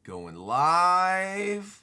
Going live,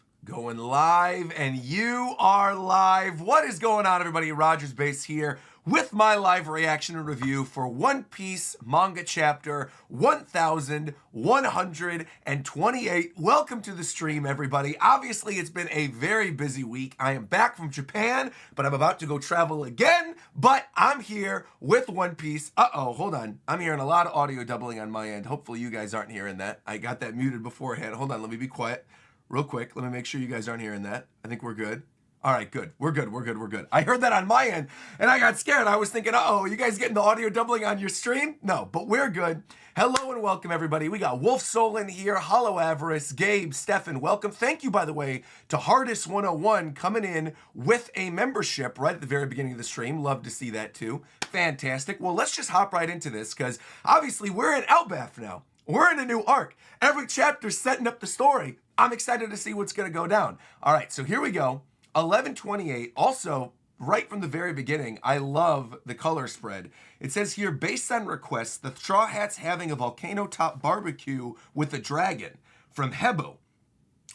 and you are live. What is going on, everybody? RogersBase here with my live reaction and review for One Piece manga chapter 1128. Welcome to the stream, everybody. Obviously, it's been a very busy week. I am back from Japan, but I'm about to go travel again. But I'm here with One Piece. Hold on. I'm hearing a lot of audio doubling on my end. Hopefully, you guys aren't hearing that. I got that muted beforehand. Hold on. Let me be quiet. Real quick, let me make sure you guys aren't hearing that. I think we're good. All right, good. We're good. I heard that on my end, and I got scared. I was thinking, you guys getting the audio doubling on your stream? No, but we're good. Hello and welcome, everybody. We got Wolf Solon here, Hollow Avarice, Gabe, Stefan, welcome. Thank you, by the way, to Hardest101 coming in with a membership right at the very beginning of the stream. Love to see that, too. Fantastic. Well, let's just hop right into this, because obviously we're in Elbaf now. We're in a new arc. Every chapter's setting up the story. I'm excited to see what's going to go down. All right, so here we go. 1128. Also, right from the very beginning, I love the color spread. It says here, based on requests, the Straw Hats having a volcano-top barbecue with a dragon from Hebo.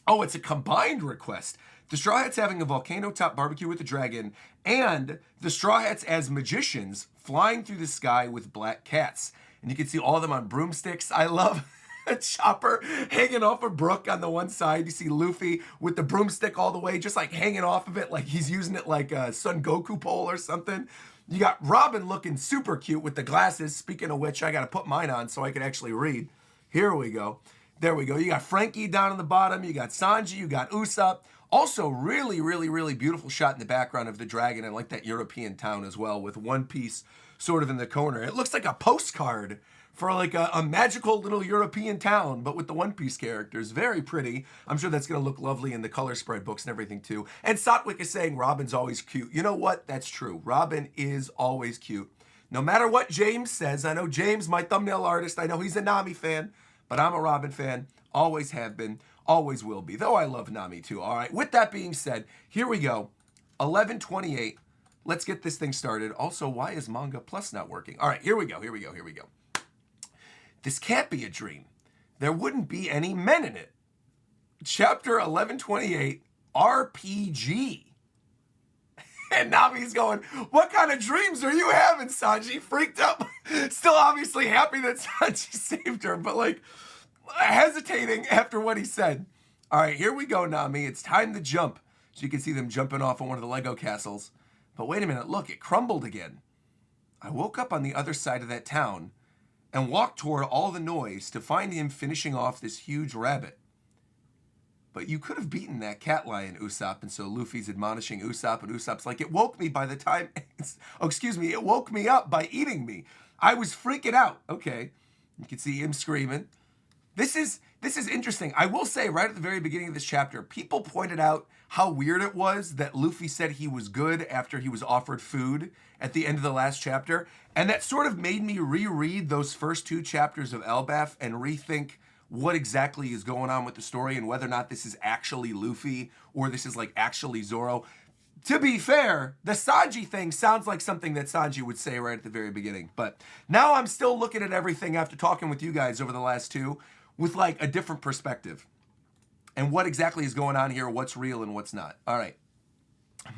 Oh, it's a combined request. The Straw Hats having a volcano-top barbecue with a dragon, and the Straw Hats as magicians flying through the sky with black cats. And you can see all of them on broomsticks. I love a chopper hanging off a brook on the one side. You see Luffy with the broomstick all the way, just like hanging off of it, like he's using it like a Son Goku pole or something. You got Robin looking super cute with the glasses. Speaking of which, I got to put mine on so I can actually read. Here we go. There we go. You got Frankie down on the bottom. You got Sanji. You got Usopp. Also, really beautiful shot in the background of the dragon. I like that European town as well with One Piece sort of in the corner. It looks like a postcard for like a magical little European town, but with the One Piece characters. Very pretty. I'm sure that's going to look lovely in the color spread books and everything too. And Satwick is saying Robin's always cute. You know what? That's true. Robin is always cute. No matter what James says. I know James, my thumbnail artist, I know he's a Nami fan, but I'm a Robin fan. Always have been. Always will be. Though I love Nami too. All right. With that being said, here we go. 1128. Let's get this thing started. Also, why is Manga Plus not working? All right, here we go. This can't be a dream. There wouldn't be any men in it. Chapter 1128, RPG. And Nami's going, what kind of dreams are you having, Sanji? Freaked out. Still obviously happy that Sanji saved her, but like hesitating after what he said. All right, here we go, Nami. It's time to jump. So you can see them jumping off on one of the Lego castles. But wait a minute, look, it crumbled again. I woke up on the other side of that town and walked toward all the noise to find him finishing off this huge rabbit. But you could have beaten that cat lion, Usopp, and so Luffy's admonishing Usopp, and Usopp's like, it woke me by the time, it woke me up by eating me. I was freaking out. Okay, you can see him screaming. This is interesting. I will say right at the very beginning of this chapter, people pointed out how weird it was that Luffy said he was good after he was offered food at the end of the last chapter. And that sort of made me reread those first two chapters of Elbaf and rethink what exactly is going on with the story and whether or not this is actually Luffy or this is like actually Zoro. To be fair, the Sanji thing sounds like something that Sanji would say right at the very beginning. But now I'm still looking at everything after talking with you guys over the last two with like a different perspective. And what exactly is going on here, what's real and what's not. All right.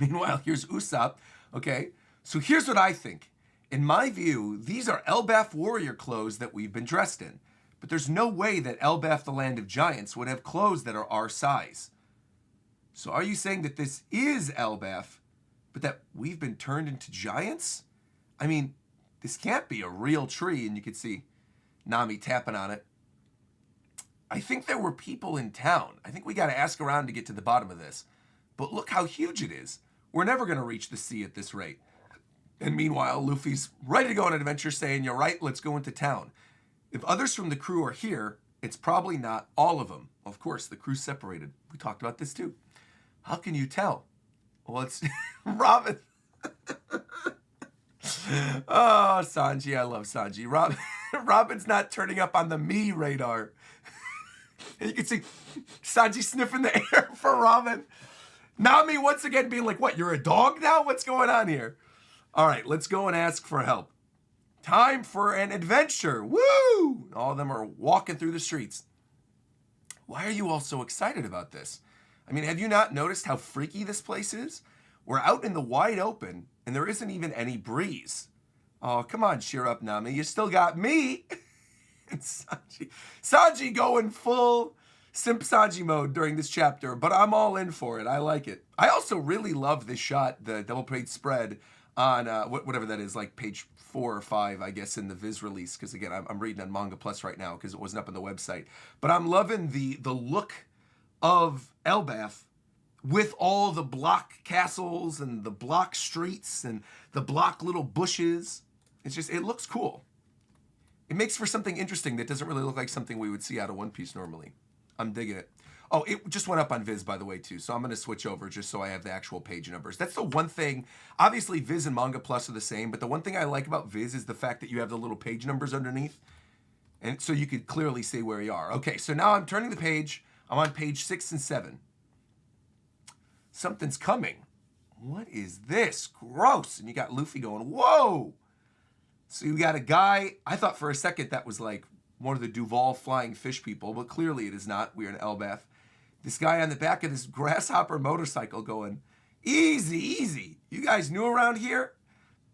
Meanwhile, here's Usopp. Okay, so here's what I think. In my view, these are Elbaf warrior clothes that we've been dressed in. But there's no way that Elbaf, the land of giants, would have clothes that are our size. So are you saying that this is Elbaf, but that we've been turned into giants? I mean, this can't be a real tree, and you can see Nami tapping on it. I think there were people in town. I think we got to ask around to get to the bottom of this. But look how huge it is. We're never going to reach the sea at this rate. And meanwhile, Luffy's ready to go on an adventure saying, you're right, let's go into town. If others from the crew are here, it's probably not all of them. Of course, the crew's separated. We talked about this too. How can you tell? Well, it's Robin. Oh, Sanji, I love Sanji. Robin's not turning up on the me radar. And you can see Sanji sniffing the air for Robin. Nami once again being like, what, you're a dog now? What's going on here? All right, let's go and ask for help. Time for an adventure. Woo! All of them are walking through the streets. Why are you all so excited about this? I mean, have you not noticed how freaky this place is? We're out in the wide open, and there isn't even any breeze. Oh, come on, cheer up, Nami. You still got me. And Sanji going full Simp Sanji mode during this chapter, but I'm all in for it. I like it. I also really love this shot, the double page spread on whatever that is, like page 4 or 5, I guess, in the Viz release. Because again, I'm reading on Manga Plus right now because it wasn't up on the website. But I'm loving the look of Elbaf with all the block castles and the block streets and the block little bushes. It's just, it looks cool. It makes for something interesting that doesn't really look like something we would see out of One Piece normally. I'm digging it. Oh, it just went up on Viz, by the way, too. So I'm going to switch over just so I have the actual page numbers. That's the one thing. Obviously, Viz and Manga Plus are the same. But the one thing I like about Viz is the fact that you have the little page numbers underneath. And so you could clearly see where you are. Okay, so now I'm turning the page. I'm on page 6 and 7. Something's coming. What is this? Gross. And you got Luffy going, whoa. So you got a guy. I thought for a second that was like one of the Duval flying fish people, but clearly it is not. We're in Elbaf. This guy on the back of this grasshopper motorcycle going, easy, easy. You guys new around here?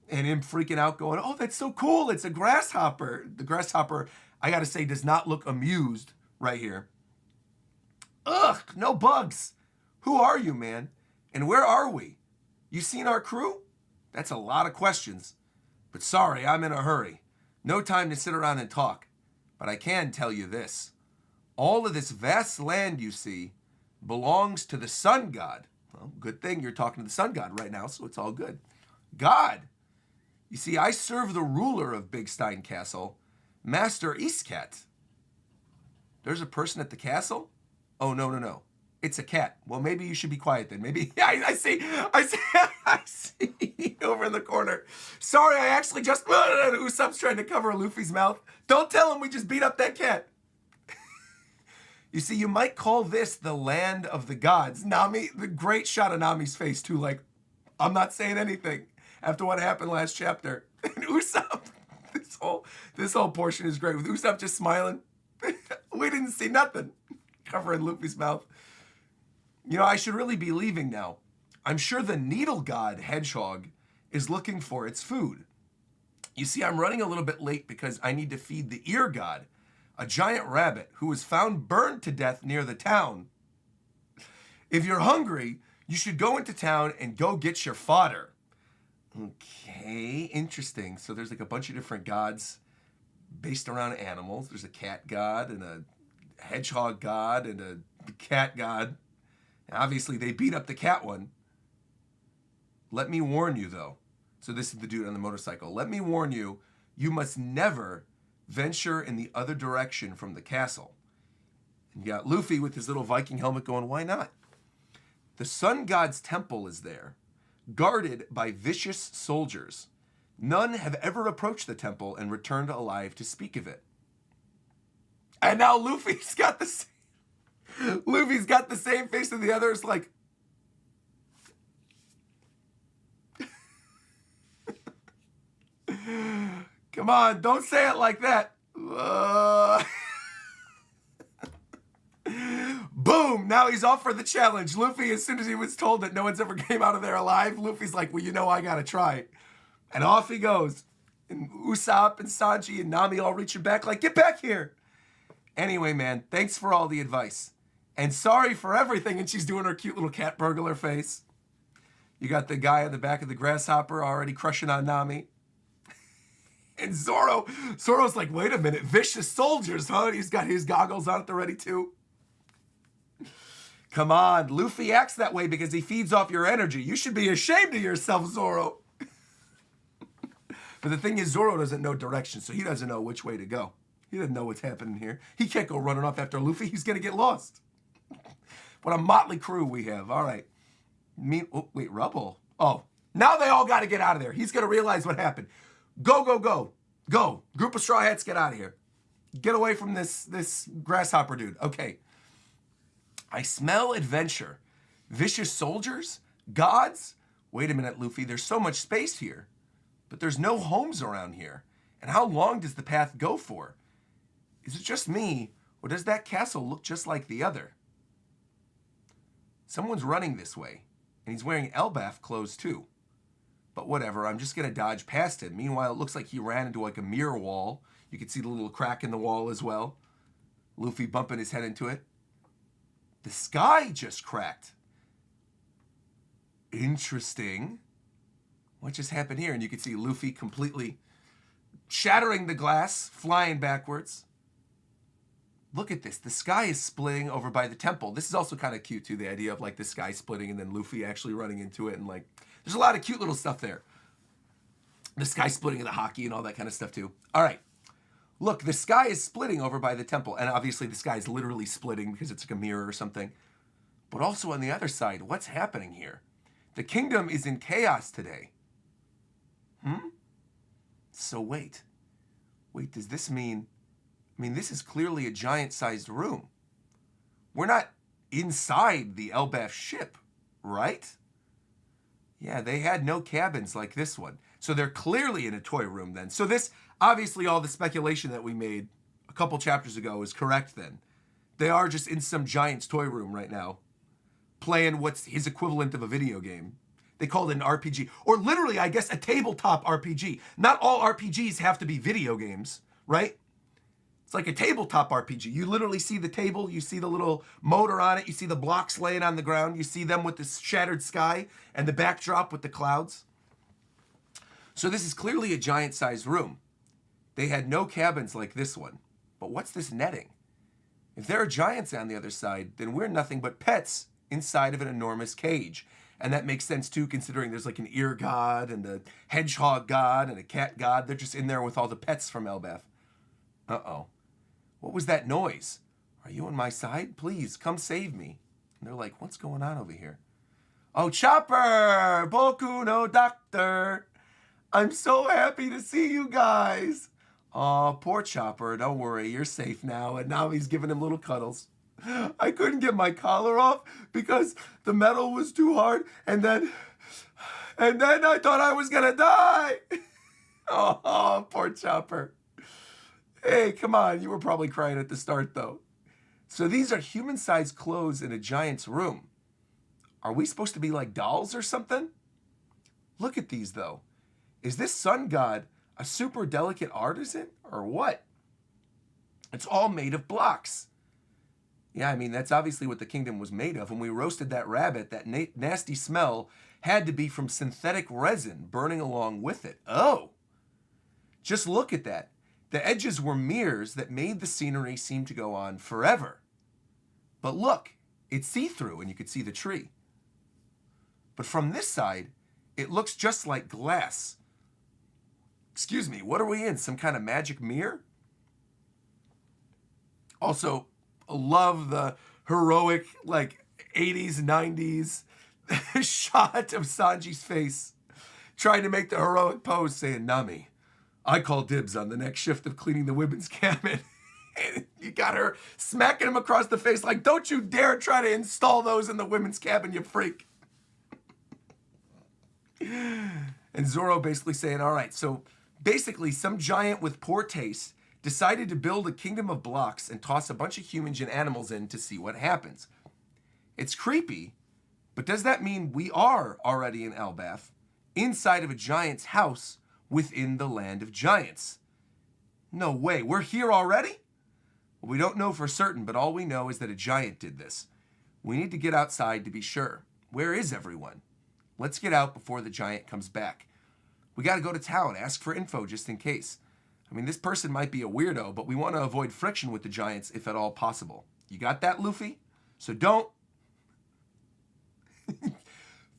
And him freaking out going, oh, that's so cool. It's a grasshopper. The grasshopper, I got to say, does not look amused right here. Ugh, no bugs. Who are you, man? And where are we? You seen our crew? That's a lot of questions. But sorry, I'm in a hurry. No time to sit around and talk. But I can tell you this. All of this vast land you see belongs to the sun god. Well, good thing you're talking to the sun god right now, so it's all good. God. You see, I serve the ruler of Big Stein Castle, Master Eastcat. There's a person at the castle? Oh, no. It's a cat. Well, maybe you should be quiet then. Maybe, yeah, I see over in the corner. Sorry, I actually just, Usopp's trying to cover Luffy's mouth. Don't tell him we just beat up that cat. You see, you might call this the land of the gods. Nami, the great shot of Nami's face too, like, I'm not saying anything after what happened last chapter. And Usopp, this whole portion is great with Usopp just smiling. We didn't see nothing. Covering Luffy's mouth. You know, I should really be leaving now. I'm sure the needle god hedgehog is looking for its food. You see, I'm running a little bit late because I need to feed the ear god, a giant rabbit who was found burned to death near the town. If you're hungry, you should go into town and go get your fodder. Okay, interesting. So there's like a bunch of different gods based around animals. There's a cat god and a hedgehog god and a cat god. Obviously, they beat up the cat one. Let me warn you, though. So this is the dude on the motorcycle. Let me warn you, you must never venture in the other direction from the castle. And you got Luffy with his little Viking helmet going, why not? The sun god's temple is there, guarded by vicious soldiers. None have ever approached the temple and returned alive to speak of it. And now Luffy's got the same face as the others, like, come on, don't say it like that. Boom, now he's off for the challenge. Luffy, as soon as he was told that no one's ever came out of there alive, Luffy's like, well, you know, I gotta try. And off he goes. And Usopp and Sanji and Nami all reaching back like, get back here. Anyway, man, thanks for all the advice. And sorry for everything. And she's doing her cute little cat burglar face. You got the guy on the back of the grasshopper already crushing on Nami. And Zoro's like, wait a minute, vicious soldiers, huh? He's got his goggles on at the ready too. Come on, Luffy acts that way because he feeds off your energy. You should be ashamed of yourself, Zoro. But the thing is, Zoro doesn't know direction, so he doesn't know which way to go. He doesn't know what's happening here. He can't go running off after Luffy. He's going to get lost. What a motley crew we have. All right. Wait, Rubble. Oh, now they all got to get out of there. He's going to realize what happened. Go. Go. Group of Straw Hats, get out of here. Get away from this grasshopper dude. Okay. I smell adventure. Vicious soldiers? Gods? Wait a minute, Luffy. There's so much space here. But there's no homes around here. And how long does the path go for? Is it just me? Or does that castle look just like the other? Someone's running this way, and he's wearing Elbaf clothes too. But whatever, I'm just going to dodge past him. Meanwhile, it looks like he ran into like a mirror wall. You can see the little crack in the wall as well. Luffy bumping his head into it. The sky just cracked. Interesting. What just happened here? And you can see Luffy completely shattering the glass, flying backwards. Look at this. The sky is splitting over by the temple. This is also kind of cute too, the idea of like the sky splitting and then Luffy actually running into it. And like, there's a lot of cute little stuff there. The sky splitting and the hockey and all that kind of stuff too. All right. Look, the sky is splitting over by the temple. And obviously the sky is literally splitting because it's like a mirror or something. But also on the other side, what's happening here? The kingdom is in chaos today. So wait, does this mean, this is clearly a giant-sized room. We're not inside the Elbaf ship, right? Yeah, they had no cabins like this one. So they're clearly in a toy room then. So this, obviously all the speculation that we made a couple chapters ago is correct then. They are just in some giant's toy room right now, playing what's his equivalent of a video game. They call it an RPG, or literally, I guess, a tabletop RPG. Not all RPGs have to be video games, right? It's like a tabletop RPG. You literally see the table, you see the little motor on it, you see the blocks laying on the ground, you see them with this shattered sky and the backdrop with the clouds. So this is clearly a giant-sized room. They had no cabins like this one. But what's this netting? If there are giants on the other side, then we're nothing but pets inside of an enormous cage. And that makes sense too, considering there's like an ear god and a hedgehog god and a cat god. They're just in there with all the pets from Elbaf. Uh-oh. What was that noise? Are you on my side? Please, come save me. And they're like, what's going on over here? Oh, Chopper! Boku no Doctor! I'm so happy to see you guys. Oh, poor Chopper. Don't worry, you're safe now. And now he's giving him little cuddles. I couldn't get my collar off because the metal was too hard. And then I thought I was going to die. Oh, poor Chopper. Hey, come on. You were probably crying at the start, though. So these are human-sized clothes in a giant's room. Are we supposed to be like dolls or something? Look at these, though. Is this sun god a super delicate artisan or what? It's all made of blocks. Yeah, that's obviously what the kingdom was made of. When we roasted that rabbit, that nasty smell had to be from synthetic resin burning along with it. Oh, just look at that. The edges were mirrors that made the scenery seem to go on forever. But look, it's see-through and you could see the tree. But from this side, it looks just like glass. Excuse me, what are we in? Some kind of magic mirror? Also, love the heroic, 80s, 90s shot of Sanji's face, trying to make the heroic pose, saying, Nami, I call dibs on the next shift of cleaning the women's cabin. And you got her smacking him across the face like, don't you dare try to install those in the women's cabin, you freak. And Zoro basically saying, all right, so basically some giant with poor taste decided to build a kingdom of blocks and toss a bunch of humans and animals in to see what happens. It's creepy, but does that mean we are already in Elbaf, inside of a giant's house within the land of giants? No way, we're here already? Well, we don't know for certain, but all we know is that a giant did this. We need to get outside to be sure. Where is everyone? Let's get out before the giant comes back. We got to go to town, ask for info just in case. This person might be a weirdo, but we want to avoid friction with the giants if at all possible. You got that, Luffy? So don't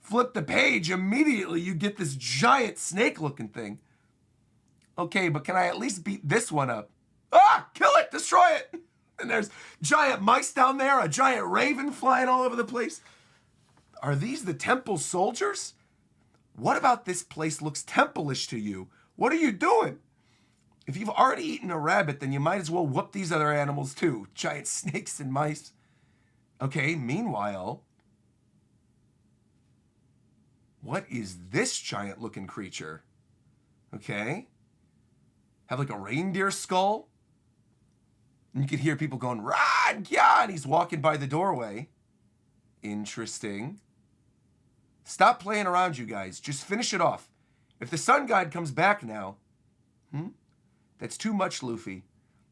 flip the page immediately. You get this giant snake-looking thing. Okay, but can I at least beat this one up? Ah! Kill it! Destroy it! And there's giant mice down there, a giant raven flying all over the place. Are these the temple soldiers? What about this place looks temple-ish to you? What are you doing? If you've already eaten a rabbit, then you might as well whoop these other animals too. Giant snakes and mice. Okay, meanwhile, what is this giant looking creature? Okay. Have like a reindeer skull? And you can hear people going, Rod, yeah, and he's walking by the doorway. Interesting. Stop playing around, you guys. Just finish it off. If the sun god comes back now, that's too much, Luffy.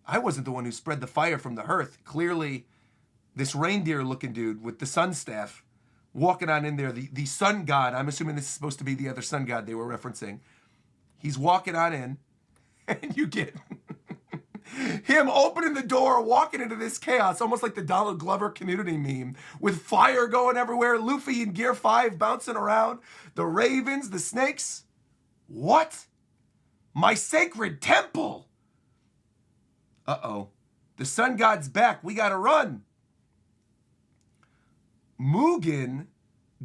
I wasn't the one who spread the fire from the hearth. Clearly, this reindeer-looking dude with the sun staff walking on in there, the sun god, I'm assuming this is supposed to be the other sun god they were referencing. He's walking on in, and you get him opening the door, walking into this chaos, almost like the Donald Glover Community meme, with fire going everywhere, Luffy in Gear 5 bouncing around, the ravens, the snakes. What? My sacred temple! Uh-oh. The sun god's back. We gotta run. Mugen,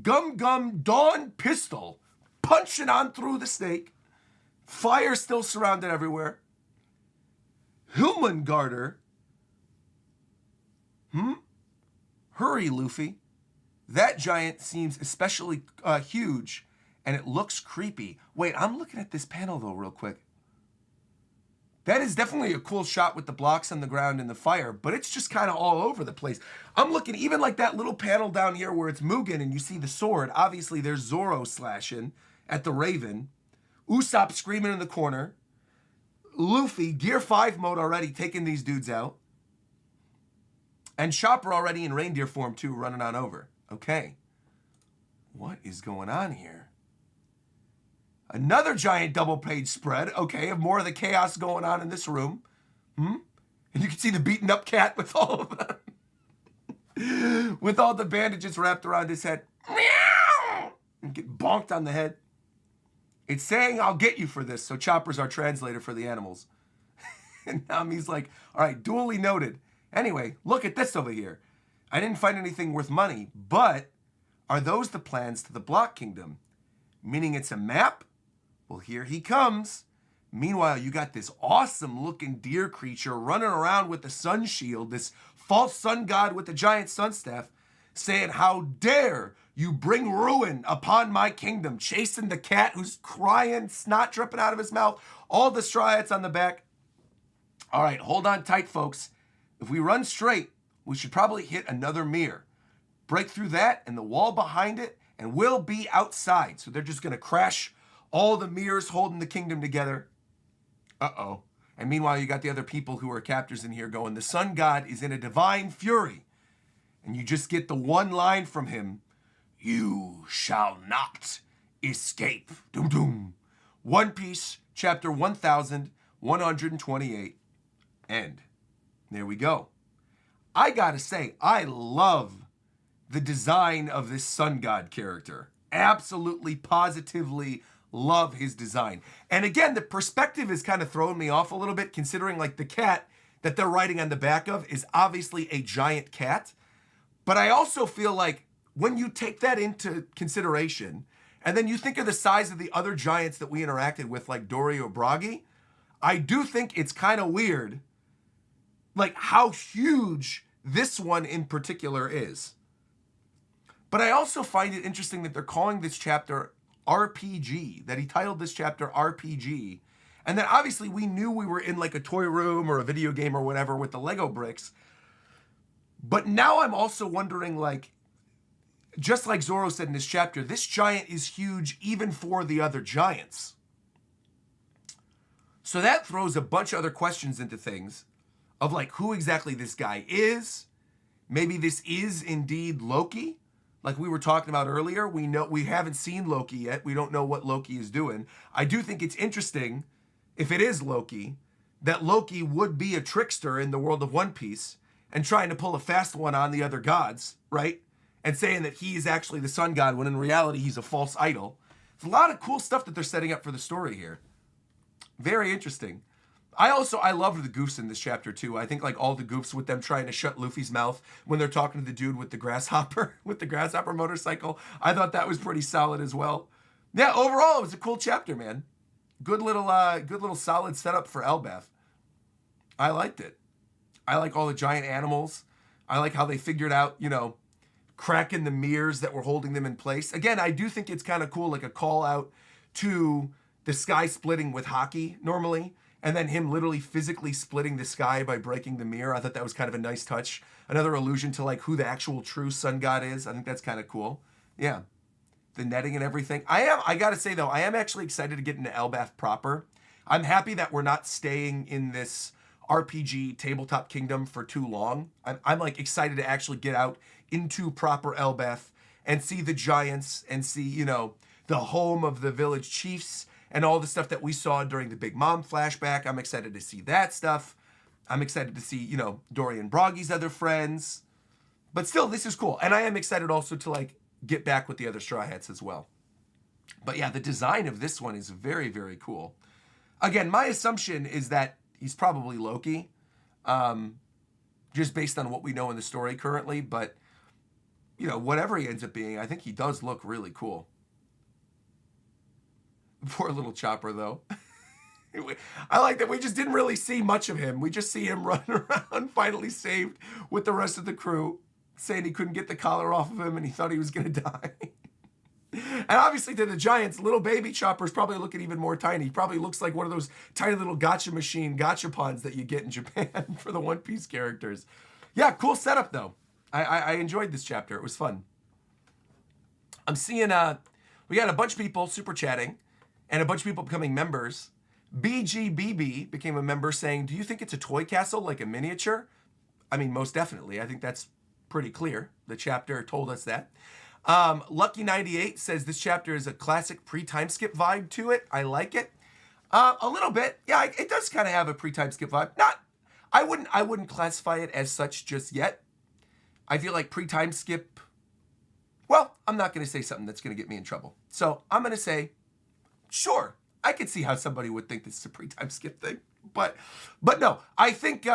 Gum Gum Dawn Pistol, punching on through the snake. Fire still surrounded everywhere. Hilmengarder. Hurry, Luffy. That giant seems especially huge, and it looks creepy. Wait, I'm looking at this panel, though, real quick. That is definitely a cool shot with the blocks on the ground and the fire, but it's just kind of all over the place. I'm looking even like that little panel down here where it's Mugen and you see the sword. Obviously, there's Zoro slashing at the Raven. Usopp screaming in the corner. Luffy, Gear 5 mode already, taking these dudes out. And Chopper already in reindeer form, too, running on over. Okay. What is going on here? Another giant double-page spread. Okay, of more of the chaos going on in this room. And you can see the beaten-up cat with all of them. With all the bandages wrapped around his head. Meow! And get bonked on the head. It's saying, I'll get you for this. So Chopper's our translator for the animals. And Nami's like, all right, duly noted. Anyway, look at this over here. I didn't find anything worth money, but are those the plans to the Block Kingdom? Meaning it's a map? Well, here he comes. Meanwhile, you got this awesome-looking deer creature running around with the sun shield, this false sun god with the giant sun staff, saying, how dare you bring ruin upon my kingdom, chasing the cat who's crying, snot dripping out of his mouth, all the striates on the back. All right, hold on tight, folks. If we run straight, we should probably hit another mirror. Break through that and the wall behind it, and we'll be outside. So they're just going to crash all the mirrors holding the kingdom together. Uh-oh. And meanwhile, you got the other people who are captors in here going, the sun god is in a divine fury. And you just get the one line from him, you shall not escape. Doom, doom. One Piece, chapter 1128. End. There we go. I gotta say, I love the design of this sun god character. Absolutely, positively love his design. And again, the perspective is kind of throwing me off a little bit, considering like the cat that they're riding on the back of is obviously a giant cat. But I also feel like when you take that into consideration, and then you think of the size of the other giants that we interacted with, like Dory or Bragi, I do think it's kind of weird, like how huge this one in particular is. But I also find it interesting that they're calling this chapter RPG, that he titled this chapter RPG. And then obviously we knew we were in like a toy room or a video game or whatever with the Lego bricks. But now I'm also wondering, like, just like Zoro said in this chapter, this giant is huge even for the other giants. So that throws a bunch of other questions into things of like who exactly this guy is. Maybe this is indeed Loki. Like we were talking about earlier, we haven't seen Loki yet. We don't know what Loki is doing. I do think it's interesting, if it is Loki, that Loki would be a trickster in the world of One Piece and trying to pull a fast one on the other gods, right? And saying that he is actually the sun god when in reality he's a false idol. There's a lot of cool stuff that they're setting up for the story here. Very interesting. I love the goofs in this chapter too. I think like all the goofs with them trying to shut Luffy's mouth when they're talking to the dude with the grasshopper, with the grasshopper motorcycle. I thought that was pretty solid as well. Yeah, overall it was a cool chapter, man. Good little solid setup for Elbaf. I liked it. I like all the giant animals. I like how they figured out, cracking the mirrors that were holding them in place. Again, I do think it's kind of cool, like a call out to the sky splitting with hockey normally. and then him literally physically splitting the sky by breaking the mirror. I thought that was kind of a nice touch. Another allusion to like who the actual true sun god is. I think that's kind of cool. Yeah. The netting and everything. I gotta say though, I am actually excited to get into Elbaf proper. I'm happy that we're not staying in this RPG tabletop kingdom for too long. I'm like excited to actually get out into proper Elbaf and see the giants and see, you know, the home of the village chiefs and all the stuff that we saw during the Big Mom flashback. I'm excited to see that stuff. I'm excited to see, you know, Dorian Broggy's other friends. But still, this is cool. And I am excited also to like get back with the other Straw Hats as well. But yeah, the design of this one is very, very cool. Again, my assumption is that he's probably Loki, just based on what we know in the story currently. But, you know, whatever he ends up being, I think he does look really cool. Poor little Chopper, though. I like that we just didn't really see much of him. We just see him running around, finally saved with the rest of the crew, saying he couldn't get the collar off of him and he thought he was going to die. And obviously to the giants, little baby Chopper's probably looking even more tiny. He probably looks like one of those tiny little gachapons that you get in Japan for the One Piece characters. Yeah, cool setup, though. I enjoyed this chapter. It was fun. I'm seeing, we got a bunch of people super chatting and a bunch of people becoming members. BGBB became a member saying, do you think it's a toy castle, like a miniature? I mean, most definitely. I think that's pretty clear. The chapter told us that. Lucky98 says this chapter is a classic pre-time skip vibe to it. I like it. A little bit. Yeah, it does kind of have a pre-time skip vibe. I wouldn't classify it as such just yet. I feel like pre-time skip, well, I'm not going to say something that's going to get me in trouble. So I'm going to say, sure, I could see how somebody would think this is a pre-time skip thing. But no, I think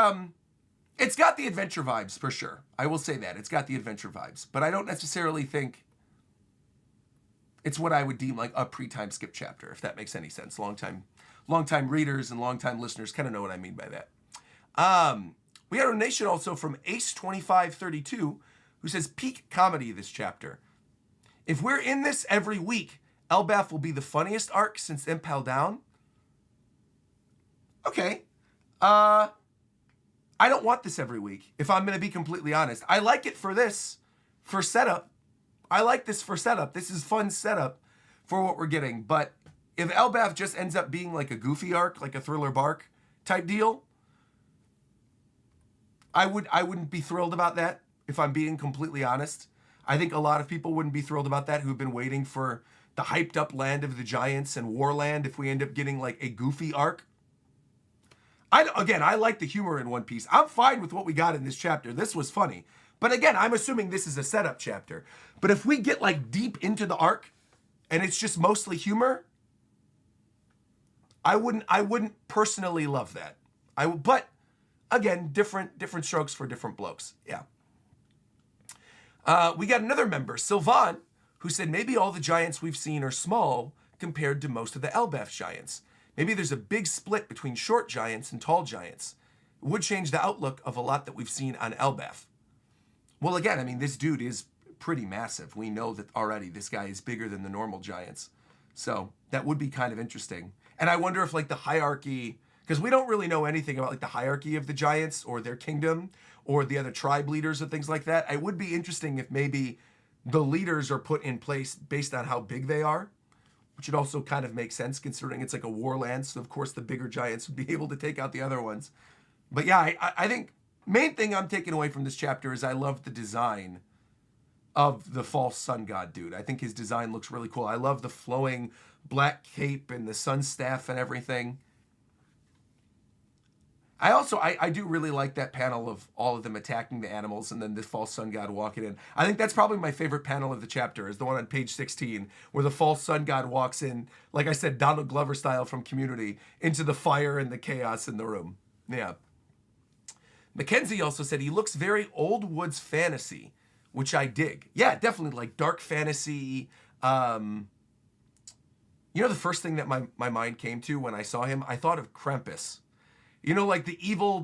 it's got the adventure vibes for sure. I will say that. It's got the adventure vibes. But I don't necessarily think it's what I would deem like a pre-time skip chapter, if that makes any sense. Longtime readers and longtime listeners kind of know what I mean by that. We got a donation also from Ace2532, who says, peak comedy this chapter. If we're in this every week, Elbaf will be the funniest arc since Impel Down. Okay. I don't want this every week, if I'm going to be completely honest. I like it for setup. I like this for setup. This is fun setup for what we're getting. But if Elbaf just ends up being like a goofy arc, like a Thriller Bark type deal, I wouldn't be thrilled about that, if I'm being completely honest. I think a lot of people wouldn't be thrilled about that who've been waiting for the hyped up Land of the Giants and Warland if we end up getting like a goofy arc. I like the humor in One Piece. I'm fine with what we got in this chapter. This was funny. But again, I'm assuming this is a setup chapter. But if we get like deep into the arc and it's just mostly humor, I wouldn't personally love that. But again, different strokes for different blokes. Yeah. We got another member, Sylvan, who said maybe all the giants we've seen are small compared to most of the Elbaf giants. Maybe there's a big split between short giants and tall giants. It would change the outlook of a lot that we've seen on Elbaf. Well, again, I mean, this dude is pretty massive. We know that already this guy is bigger than the normal giants. So that would be kind of interesting. And I wonder if like the hierarchy, because we don't really know anything about like the hierarchy of the giants or their kingdom or the other tribe leaders or things like that. It would be interesting if maybe the leaders are put in place based on how big they are, which would also kind of make sense considering it's like a warland. So of course the bigger giants would be able to take out the other ones. But yeah, I think main thing I'm taking away from this chapter is I love the design of the false sun god dude. I think his design looks really cool. I love the flowing black cape and the sun staff and everything. I do really like that panel of all of them attacking the animals and then the false sun god walking in. I think that's probably my favorite panel of the chapter is the one on page 16 where the false sun god walks in, like I said, Donald Glover style from Community, into the fire and the chaos in the room. Yeah. Mackenzie also said he looks very old woods fantasy, which I dig. Yeah, definitely like dark fantasy. You know, the first thing that my mind came to when I saw him, I thought of Krampus. You know, like the evil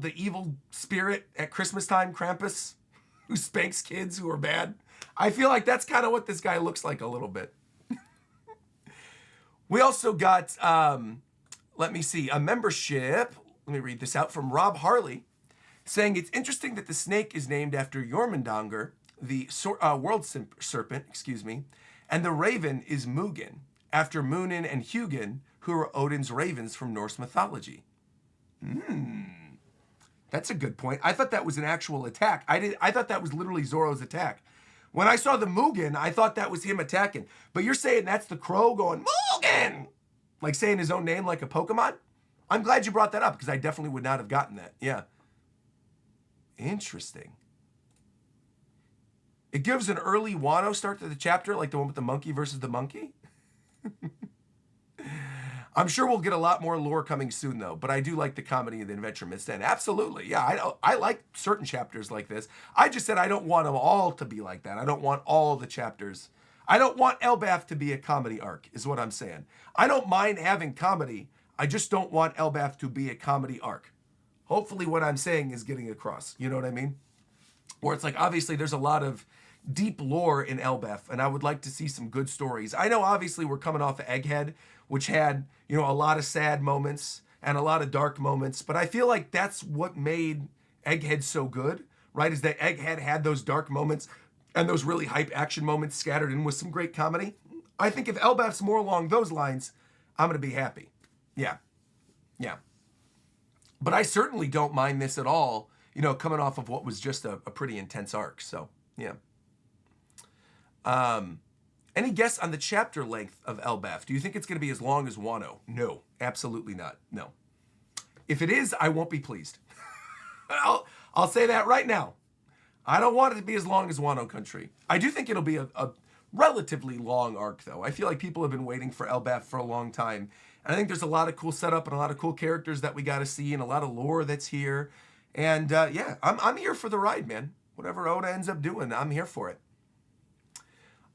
spirit at Christmas time, Krampus, who spanks kids who are bad. I feel like that's kind of what this guy looks like a little bit. We also got Let me see. A membership, let me read this out, from Rob Harley, saying it's interesting that the snake is named after Jormungandr, the world serpent, and the raven is Mugen, after Munin and Hugin, who are Odin's ravens from Norse mythology. That's a good point. I thought that was an actual attack. I thought that was literally Zoro's attack. When I saw the Mugen, I thought that was him attacking. But you're saying that's the crow going, Mugen! Like saying his own name like a Pokemon? I'm glad you brought that up because I definitely would not have gotten that. Yeah. Interesting. It gives an early Wano start to the chapter, like the one with the monkey versus the monkey. I'm sure we'll get a lot more lore coming soon, though. But I do like the comedy of the adventure Mist End. Absolutely. Yeah, I like certain chapters like this. I just said I don't want them all to be like that. I don't want all the chapters. I don't want Elbaf to be a comedy arc, is what I'm saying. I don't mind having comedy. I just don't want Elbaf to be a comedy arc. Hopefully what I'm saying is getting across. You know what I mean? Where it's like, obviously, there's a lot of deep lore in Elbaf, and I would like to see some good stories. I know, obviously, we're coming off of Egghead, which had, a lot of sad moments and a lot of dark moments, but I feel like that's what made Egghead so good, right? Is that Egghead had those dark moments and those really hype action moments scattered in with some great comedy. I think if Elbaf's more along those lines, I'm going to be happy. Yeah. But I certainly don't mind this at all, coming off of what was just a pretty intense arc. So, yeah. Any guess on the chapter length of Elbaf? Do you think it's going to be as long as Wano? No, absolutely not. No. If it is, I won't be pleased. I'll say that right now. I don't want it to be as long as Wano Country. I do think it'll be a relatively long arc, though. I feel like people have been waiting for Elbaf for a long time. And I think there's a lot of cool setup and a lot of cool characters that we got to see and a lot of lore that's here. And yeah, I'm here for the ride, man. Whatever Oda ends up doing, I'm here for it.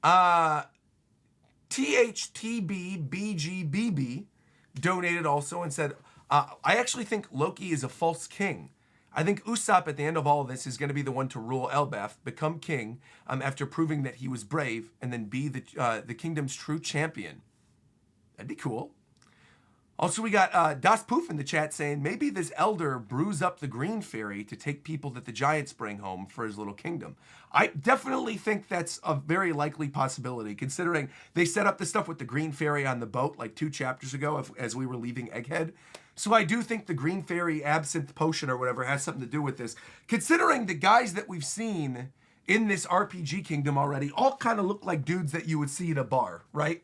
THTBBGBB donated also and said, I actually think Loki is a false king. I think Usopp at the end of all of this is going to be the one to rule Elbaf, become king, after proving that he was brave, and then be the kingdom's true champion. That'd be cool. Also, we got Das Poof in the chat saying, maybe this elder brews up the green fairy to take people that the giants bring home for his little kingdom. I definitely think that's a very likely possibility, considering they set up the stuff with the green fairy on the boat like 2 chapters ago as we were leaving Egghead. So I do think the green fairy absinthe potion or whatever has something to do with this. Considering the guys that we've seen in this RPG kingdom already all kind of look like dudes that you would see at a bar, right?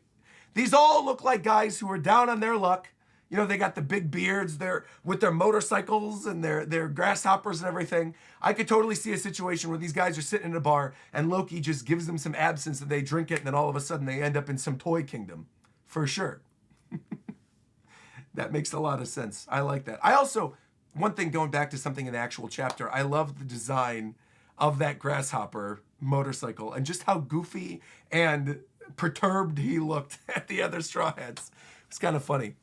These all look like guys who are down on their luck. They got the big beards, they're with their motorcycles and their grasshoppers and everything. I could totally see a situation where these guys are sitting in a bar and Loki just gives them some absinthe and they drink it and then all of a sudden they end up in some toy kingdom. For sure. That makes a lot of sense. I like that. I also, one thing going back to something in the actual chapter, I love the design of that grasshopper motorcycle and just how goofy and perturbed he looked at the other Straw Hats. It's kind of funny.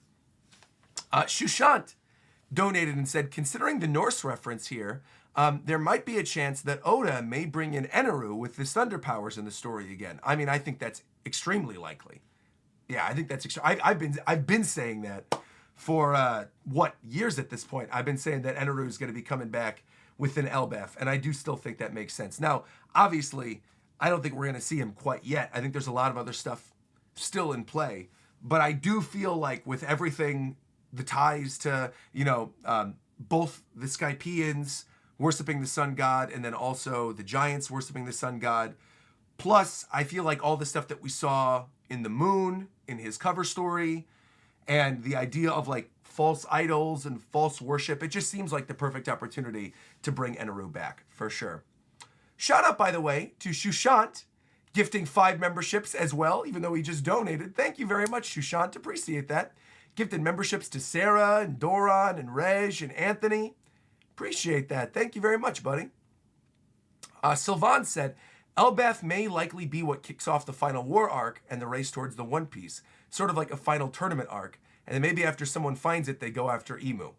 Shushant donated and said, considering the Norse reference here, there might be a chance that Oda may bring in Eneru with his thunder powers in the story again. I mean, I think that's extremely likely. Yeah, I think that's I've been saying that for years at this point. I've been saying that Eneru is going to be coming back within Elbaf, and I do still think that makes sense. Now, obviously, I don't think we're going to see him quite yet. I think there's a lot of other stuff still in play, but I do feel like with everything, the ties to, both the Skypians worshiping the sun god and then also the giants worshiping the sun god. Plus, I feel like all the stuff that we saw in the Moon, in his cover story, and the idea of like false idols and false worship, it just seems like the perfect opportunity to bring Eneru back, for sure. Shout out, by the way, to Shushant, gifting 5 memberships as well, even though he just donated. Thank you very much, Shushant. Appreciate that. Gifted memberships to Sarah and Doran and Reg and Anthony. Appreciate that. Thank you very much, buddy. Sylvan said, Elbaf may likely be what kicks off the final war arc and the race towards the One Piece, sort of like a final tournament arc. And then maybe after someone finds it, they go after Emu.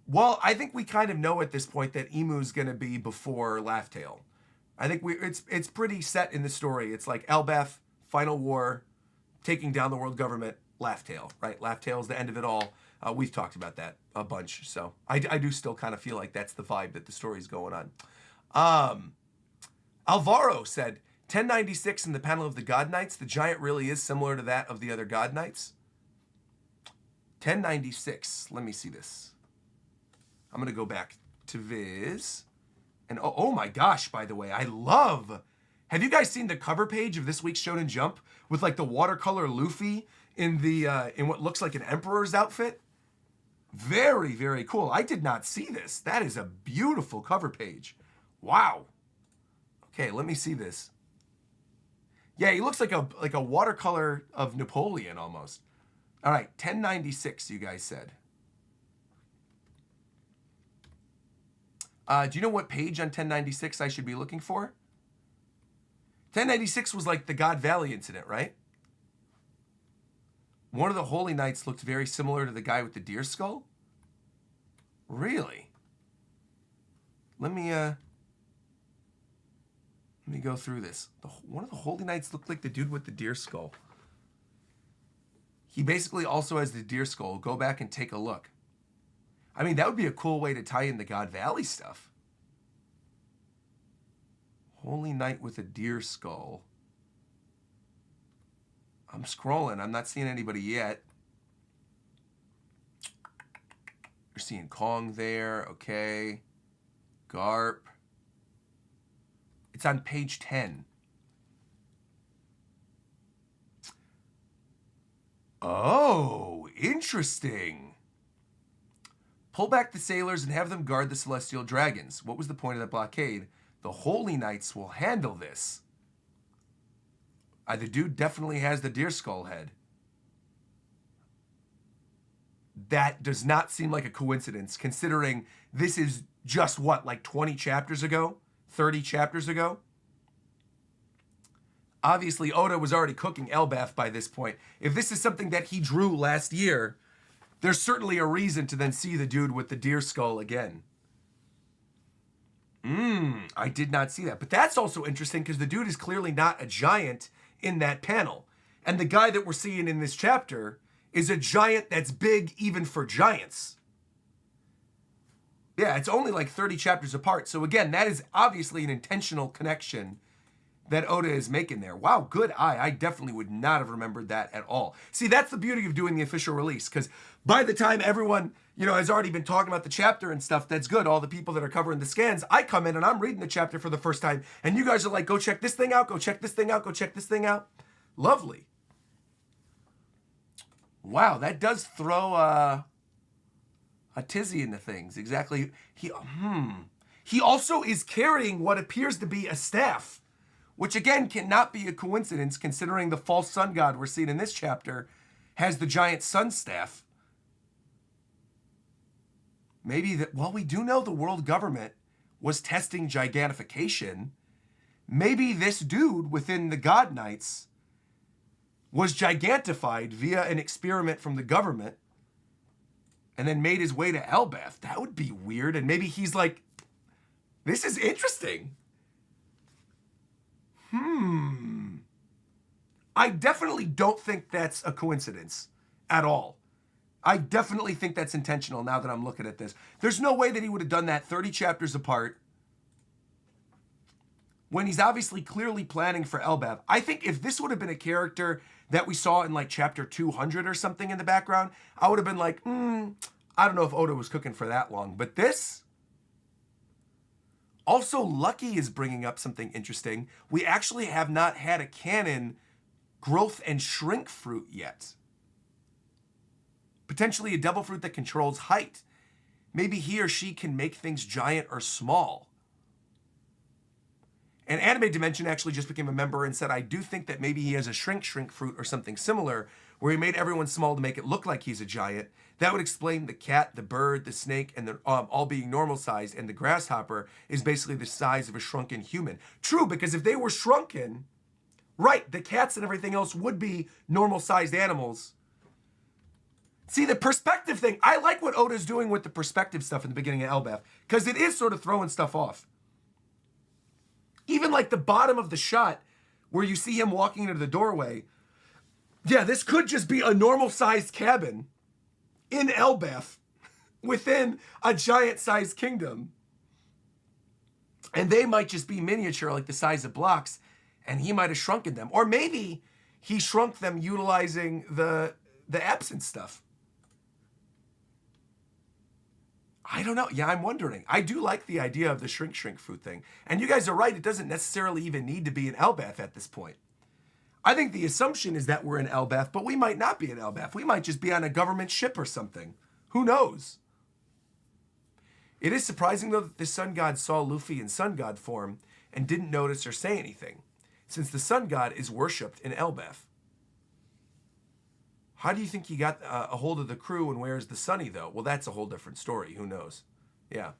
Well, I think we kind of know at this point that Emu's going to be before Laugh Tale. I think it's pretty set in the story. It's like Elbaf, final war, taking down the world government, Laugh Tale, right? Laugh Tale is the end of it all. We've talked about that a bunch, so I do still kind of feel like that's the vibe that the story's going on. Alvaro said, 1096 in the panel of the God Knights, the giant really is similar to that of the other God Knights. 1096, let me see this. I'm going to go back to Viz. And oh my gosh, by the way, have you guys seen the cover page of this week's Shonen Jump with like the watercolor Luffy in what looks like an emperor's outfit? Very, very cool. I did not see this. That is a beautiful cover page. Wow. Okay, let me see this. Yeah, he looks like a watercolor of Napoleon almost. All right, 1096, you guys said. Do you know what page on 1096 I should be looking for? 1096 was like the God Valley incident, right? One of the Holy Knights looked very similar to the guy with the deer skull. Really? Let me go through this. One of the Holy Knights looked like the dude with the deer skull. He basically also has the deer skull. Go back and take a look. I mean, that would be a cool way to tie in the God Valley stuff. Holy Knight with a deer skull. I'm scrolling. I'm not seeing anybody yet. You're seeing Kong there. Okay. Garp. It's on page 10. Oh, interesting. Pull back the sailors and have them guard the celestial dragons. What was the point of that blockade? The Holy Knights will handle this. The dude definitely has the deer skull head. That does not seem like a coincidence, considering this is just what, like 20 chapters ago? 30 chapters ago? Obviously, Oda was already cooking Elbaf by this point. If this is something that he drew last year, there's certainly a reason to then see the dude with the deer skull again. I did not see that. But that's also interesting because the dude is clearly not a giant in that panel. And the guy that we're seeing in this chapter is a giant that's big even for giants. Yeah, it's only like 30 chapters apart. So again, that is obviously an intentional connection that Oda is making there. Wow, good eye. I definitely would not have remembered that at all. See, that's the beauty of doing the official release, because by the time everyone, has already been talking about the chapter and stuff, that's good. All the people that are covering the scans, I come in and I'm reading the chapter for the first time, and you guys are like, go check this thing out, go check this thing out, go check this thing out. Lovely. Wow, that does throw a tizzy into things. Exactly. He also is carrying what appears to be a staff, which again cannot be a coincidence considering the false sun god we're seeing in this chapter has the giant sun staff. Maybe that, well, we do know the world government was testing gigantification. Maybe this dude within the God Knights was gigantified via an experiment from the government and then made his way to Elbaf. That would be weird. And maybe he's like, this is interesting. I definitely don't think that's a coincidence at all. I definitely think that's intentional now that I'm looking at this. There's no way that he would have done that 30 chapters apart when he's obviously clearly planning for Elbaf. I think if this would have been a character that we saw in like chapter 200 or something in the background, I would have been like, I don't know if Oda was cooking for that long. But this... Also, Lucky is bringing up something interesting. We actually have not had a canon growth and shrink fruit yet. Potentially a devil fruit that controls height. Maybe he or she can make things giant or small. And Anime Dimension actually just became a member and said, I do think that maybe he has a shrink fruit or something similar, where he made everyone small to make it look like he's a giant. That would explain the cat, the bird, the snake, and the all being normal sized, and the grasshopper is basically the size of a shrunken human. True, because if they were shrunken, right, the cats and everything else would be normal sized animals. See, the perspective thing, I like what Oda's doing with the perspective stuff in the beginning of Elbaf, because it is sort of throwing stuff off. Even like the bottom of the shot, where you see him walking into the doorway, yeah, this could just be a normal sized cabin. in Elbaf within a giant-sized kingdom. And they might just be miniature, like the size of blocks, and he might have shrunken them. Or maybe he shrunk them utilizing the absence stuff. I don't know. Yeah, I'm wondering. I do like the idea of the shrink food thing. And you guys are right, it doesn't necessarily even need to be in Elbaf at this point. I think the assumption is that we're in Elbaf, but we might not be in Elbaf. We might just be on a government ship or something. Who knows? It is surprising, though, that the sun god saw Luffy in sun god form and didn't notice or say anything, since the sun god is worshipped in Elbaf. How do you think he got a hold of the crew, and where's the Sunny, though? Well, that's a whole different story. Who knows? Yeah.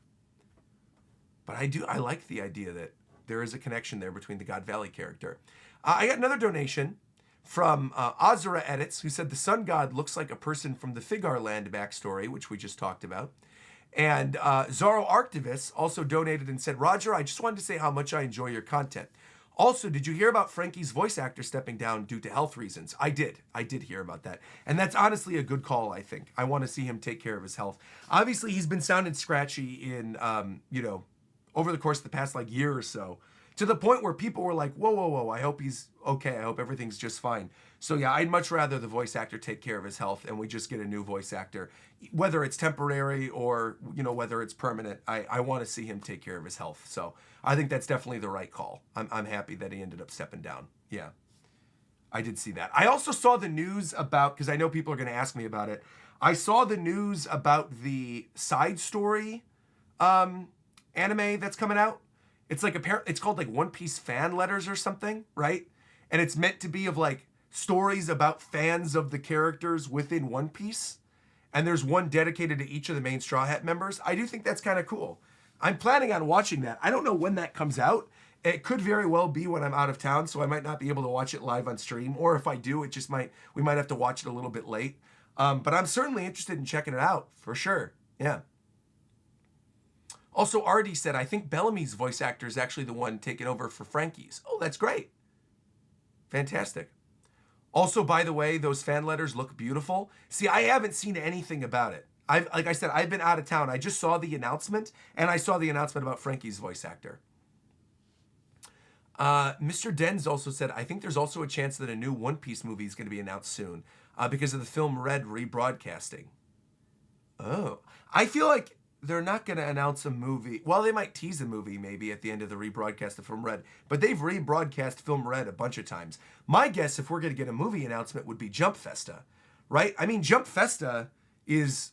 But I like the idea that there is a connection there between the God Valley character. I got another donation from Azura Edits, who said the sun god looks like a person from the Figar Land backstory, which we just talked about. And Zaro Arctivus also donated and said, Roger, I just wanted to say how much I enjoy your content. Also, did you hear about Frankie's voice actor stepping down due to health reasons? I did hear about that. And that's honestly a good call, I think. I want to see him take care of his health. Obviously, he's been sounding scratchy in, over the course of the past, year or so, to the point where people were like, whoa, I hope he's okay. I hope everything's just fine. So yeah, I'd much rather the voice actor take care of his health and we just get a new voice actor. Whether it's temporary or, whether it's permanent, I want to see him take care of his health. So I think that's definitely the right call. I'm happy that he ended up stepping down. Yeah, I did see that. I also saw the news about, because I know people are going to ask me about it, I saw the news about the side story anime that's coming out. It's it's called One Piece fan letters or something, right? And it's meant to be of stories about fans of the characters within One Piece. And there's one dedicated to each of the main Straw Hat members. I do think that's kind of cool. I'm planning on watching that. I don't know when that comes out. It could very well be when I'm out of town, so I might not be able to watch it live on stream. Or if I do, we might have to watch it a little bit late. But I'm certainly interested in checking it out, for sure. Yeah. Also, Artie said, I think Bellamy's voice actor is actually the one taking over for Frankie's. Oh, that's great. Fantastic. Also, by the way, those fan letters look beautiful. See, I haven't seen anything about it. Like I said, I've been out of town. I just saw the announcement, and I saw the announcement about Frankie's voice actor. Mr. Denz also said, I think there's also a chance that a new One Piece movie is going to be announced soon because of the film Red rebroadcasting. Oh, I feel like they're not going to announce a movie. Well, they might tease a movie maybe at the end of the rebroadcast of Film Red, but they've rebroadcast Film Red a bunch of times. My guess, if we're going to get a movie announcement, would be Jump Festa, right? I mean, Jump Festa is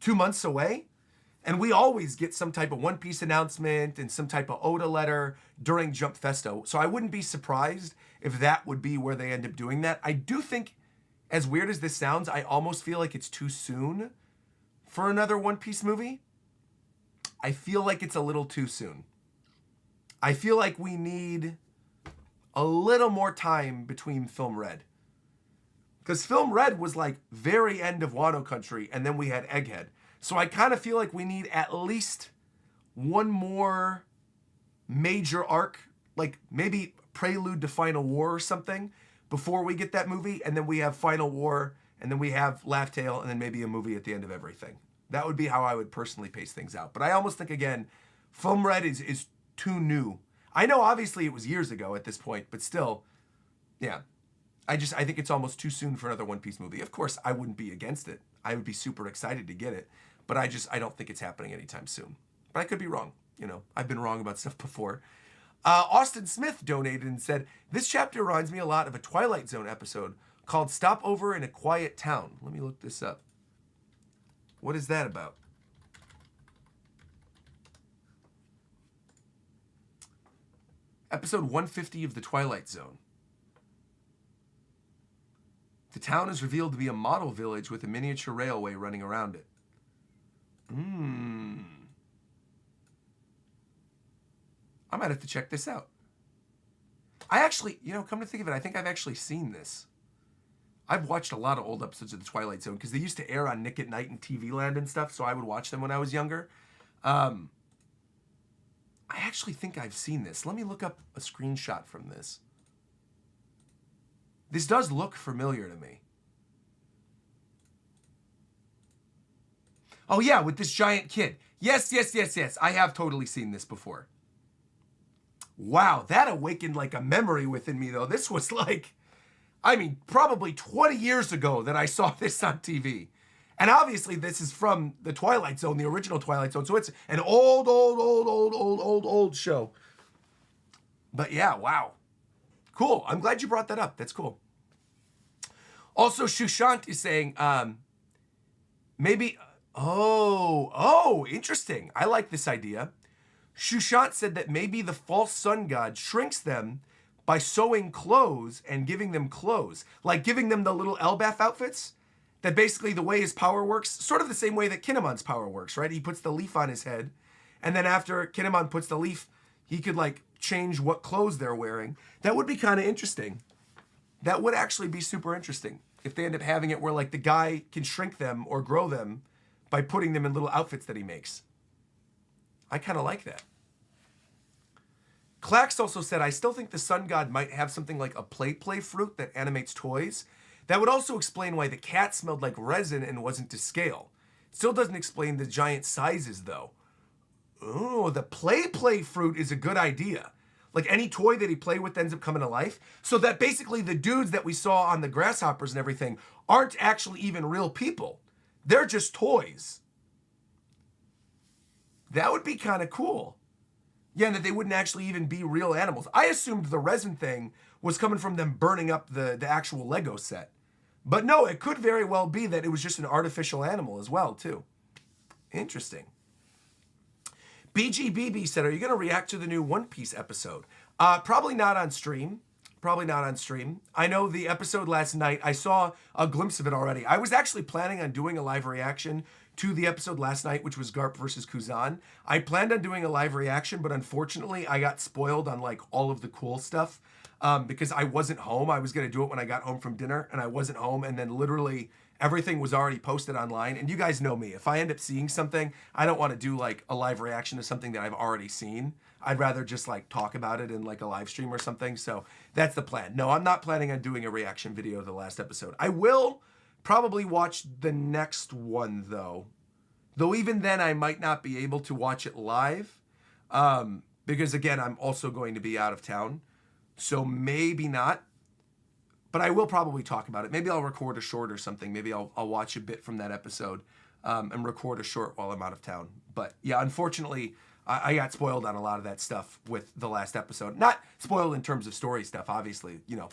2 months away, and we always get some type of One Piece announcement and some type of Oda letter during Jump Festa. So I wouldn't be surprised if that would be where they end up doing that. I do think, as weird as this sounds, I almost feel like it's too soon for another One Piece movie. I feel like it's a little too soon. I feel like we need a little more time between Film Red. Because Film Red was very end of Wano Country, and then we had Egghead. So I kind of feel like we need at least one more major arc, maybe Prelude to Final War or something, before we get that movie, and then we have Final War, and then we have Laugh Tale, and then maybe a movie at the end of everything. That would be how I would personally pace things out. But I almost think, again, Film Red is too new. I know, obviously, it was years ago at this point, but still, yeah. I think it's almost too soon for another One Piece movie. Of course, I wouldn't be against it. I would be super excited to get it. But I don't think it's happening anytime soon. But I could be wrong. I've been wrong about stuff before. Austin Smith donated and said, this chapter reminds me a lot of a Twilight Zone episode called Stopover in a Quiet Town. Let me look this up. What is that about? Episode 150 of The Twilight Zone. The town is revealed to be a model village with a miniature railway running around it. I might have to check this out. I actually, come to think of it, I think I've actually seen this. I've watched a lot of old episodes of The Twilight Zone because they used to air on Nick at Night and TV Land and stuff, so I would watch them when I was younger. I actually think I've seen this. Let me look up a screenshot from this. This does look familiar to me. Oh yeah, with this giant kid. Yes, yes, yes, yes. I have totally seen this before. Wow, that awakened like a memory within me though. This was like, I mean, probably 20 years ago that I saw this on TV. And obviously this is from the Twilight Zone, the original Twilight Zone. So it's an old show. But yeah, wow. Cool. I'm glad you brought that up. That's cool. Also, Shushant is saying, maybe, interesting. I like this idea. Shushant said that maybe the false sun god shrinks them by sewing clothes and giving them clothes. Like giving them the little Elbaf outfits. That basically the way his power works, sort of the same way that Kinnamon's power works, right? He puts the leaf on his head. And then after Kinnamon puts the leaf, he could like change what clothes they're wearing. That would be kind of interesting. That would actually be super interesting. If they end up having it where like the guy can shrink them or grow them by putting them in little outfits that he makes. I kind of like that. Clax also said, I still think the sun god might have something like a play fruit that animates toys. That would also explain why the cat smelled like resin and wasn't to scale. Still doesn't explain the giant sizes though. Oh, the play fruit is a good idea. Like any toy that he played with ends up coming to life. So that basically the dudes that we saw on the grasshoppers and everything aren't actually even real people. They're just toys. That would be kind of cool. Yeah, and that they wouldn't actually even be real animals. I assumed the resin thing was coming from them burning up the actual Lego set. But no, it could very well be that it was just an artificial animal as well, too. Interesting. BGBB said, are you going to react to the new One Piece episode? Probably not on stream. Probably not on stream. I know the episode last night, I saw a glimpse of it already. I was actually planning on doing a live reaction to the episode last night, which was Garp versus Kuzan. I planned on doing a live reaction, but unfortunately, I got spoiled on like all of the cool stuff because I wasn't home. I was going to do it when I got home from dinner, and I wasn't home, and then literally everything was already posted online. And you guys know me. If I end up seeing something, I don't want to do like a live reaction to something that I've already seen. I'd rather just like talk about it in like a live stream or something. So that's the plan. No, I'm not planning on doing a reaction video to the last episode. I will probably watch the next one though. Though even then I might not be able to watch it live. Because again, I'm also going to be out of town. So maybe not. But I will probably talk about it. Maybe I'll record a short or something. Maybe I'll watch a bit from that episode and record a short while I'm out of town. But yeah, unfortunately, I got spoiled on a lot of that stuff with the last episode. Not spoiled in terms of story stuff, obviously. You know,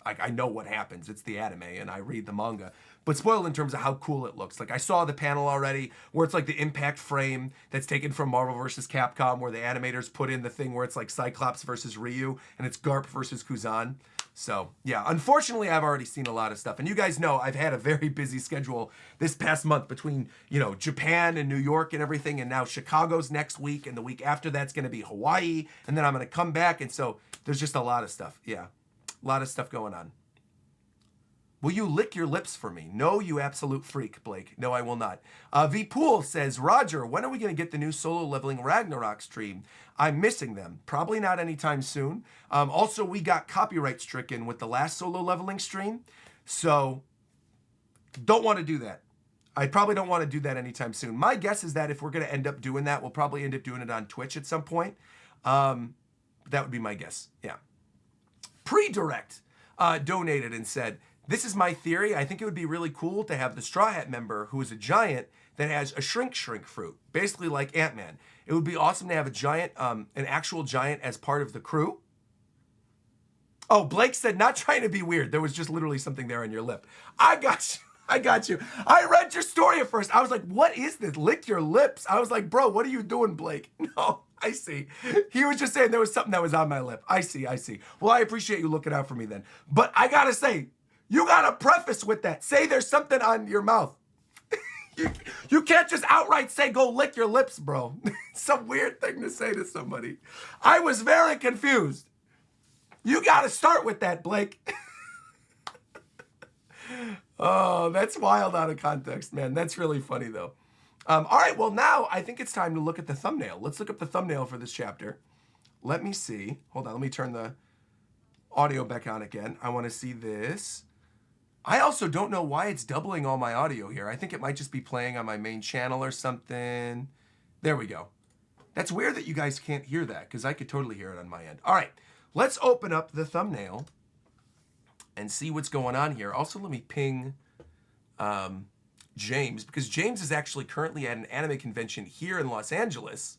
I know what happens. It's the anime and I read the manga. But spoiled in terms of how cool it looks. Like I saw the panel already where it's like the impact frame that's taken from Marvel vs. Capcom where the animators put in the thing where it's like Cyclops versus Ryu and it's Garp versus Kuzan. So, yeah, unfortunately, I've already seen a lot of stuff. And you guys know I've had a very busy schedule this past month between, you know, Japan and New York and everything. And now Chicago's next week. And the week after that's going to be Hawaii. And then I'm going to come back. And so there's just a lot of stuff. Yeah, a lot of stuff going on. Will you lick your lips for me? No, you absolute freak, Blake. No, I will not. V Pool says, Roger, when are we going to get the new solo leveling Ragnarok stream? I'm missing them. Probably not anytime soon. Also, we got copyright stricken with the last solo leveling stream. So, don't want to do that. I probably don't want to do that anytime soon. My guess is that if we're going to end up doing that, we'll probably end up doing it on Twitch at some point. That would be my guess. Yeah. Pre-Direct donated and said, this is my theory. I think it would be really cool to have the Straw Hat member who is a giant that has a shrink fruit, basically like Ant-Man. It would be awesome to have a giant, an actual giant as part of the crew. Oh, Blake said, not trying to be weird. There was just literally something there on your lip. I got you. I got you. I read your story at first. I was like, what is this? Lick your lips. I was like, bro, what are you doing, Blake? No, I see. He was just saying there was something that was on my lip. I see. Well, I appreciate you looking out for me then. But I got to say, you got to preface with that. Say there's something on your mouth. You can't just outright say, go lick your lips, bro. It's a weird thing to say to somebody. I was very confused. You got to start with that, Blake. Oh, that's wild out of context, man. That's really funny, though. All right, well, now I think it's time to look at the thumbnail. Let's look up the thumbnail for this chapter. Let me see. Hold on, let me turn the audio back on again. I want to see this. I also don't know why it's doubling all my audio here. I think it might just be playing on my main channel or something. There we go. That's weird that you guys can't hear that because I could totally hear it on my end. All right, let's open up the thumbnail and see what's going on here. Also, let me ping James, because James is actually currently at an anime convention here in Los Angeles.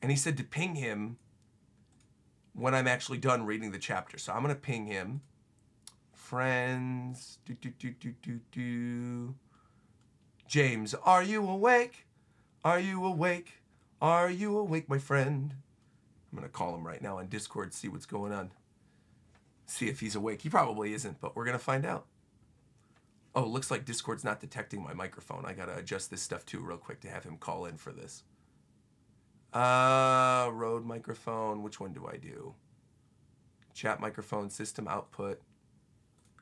And he said to ping him when I'm actually done reading the chapter. So I'm going to ping him. Friends. James, are you awake? Are you awake? Are you awake, my friend? I'm going to call him right now on Discord, see what's going on. See if he's awake. He probably isn't, but we're going to find out. Oh, it looks like Discord's not detecting my microphone. I got to adjust this stuff too real quick to have him call in for this. Rode microphone. Which one do I do? Chat microphone, system output.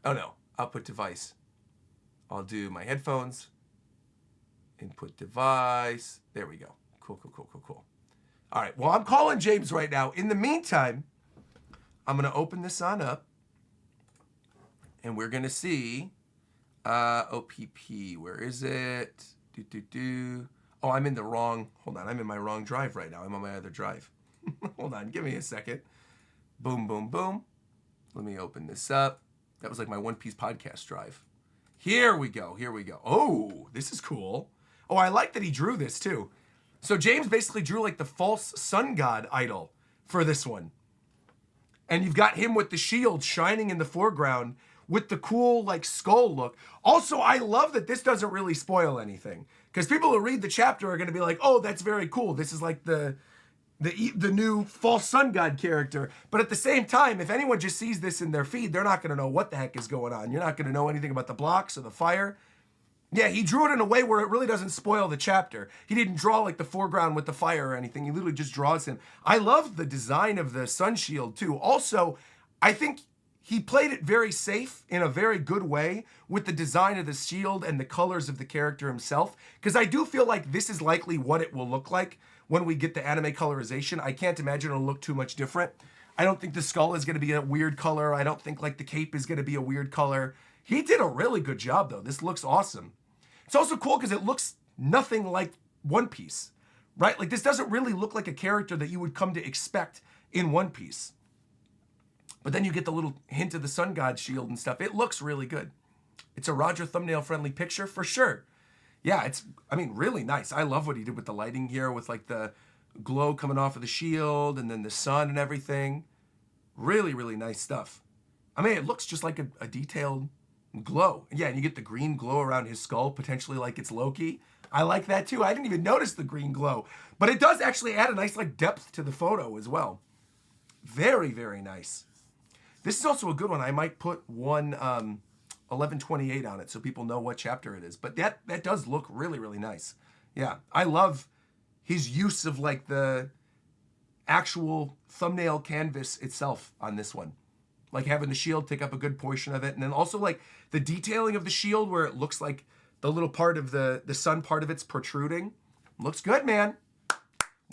Oh no, output device. I'll do my headphones. Input device. There we go. Cool. All right, well, I'm calling James right now. In the meantime, I'm going to open this on up. And we're going to see... OPP, where is it? Oh, I'm in the wrong, hold on, I'm in my wrong drive right now. I'm on my other drive. Hold on, give me a second. Boom. Let me open this up. That was like my One Piece podcast drive. Here we go. Oh, this is cool. Oh, I like that he drew this too. So James basically drew like the false sun god idol for this one. And you've got him with the shield shining in the foreground with the cool like skull look. Also, I love that this doesn't really spoil anything, because people who read the chapter are going to be like, oh, that's very cool. This is like the new false sun god character. But at the same time, if anyone just sees this in their feed, they're not going to know what the heck is going on. You're not going to know anything about the blocks or the fire. Yeah, he drew it in a way where it really doesn't spoil the chapter. He didn't draw like the foreground with the fire or anything. He literally just draws him. I love the design of the sun shield too. Also, I think he played it very safe in a very good way with the design of the shield and the colors of the character himself, because I do feel like this is likely what it will look like when we get the anime colorization. I can't imagine it'll look too much different. I don't think the skull is going to be a weird color. I don't think like the cape is going to be a weird color. He did a really good job though. This looks awesome. It's also cool because it looks nothing like One Piece, right? Like this doesn't really look like a character that you would come to expect in One Piece. But then you get the little hint of the sun god shield and stuff. It looks really good. It's a Roger thumbnail friendly picture for sure. Yeah, it's, I mean, really nice. I love what he did with the lighting here with like the glow coming off of the shield and then the sun and everything. Really, really nice stuff. I mean, it looks just like a detailed glow. Yeah, and you get the green glow around his skull, potentially like it's Loki. I like that too. I didn't even notice the green glow. But it does actually add a nice like depth to the photo as well. Very, very nice. This is also a good one. I might put one 1128 on it so people know what chapter it is. But that does look really, really nice. Yeah, I love his use of like the actual thumbnail canvas itself on this one. Like having the shield take up a good portion of it. And then also like the detailing of the shield where it looks like the little part of the sun part of it's protruding. Looks good, man.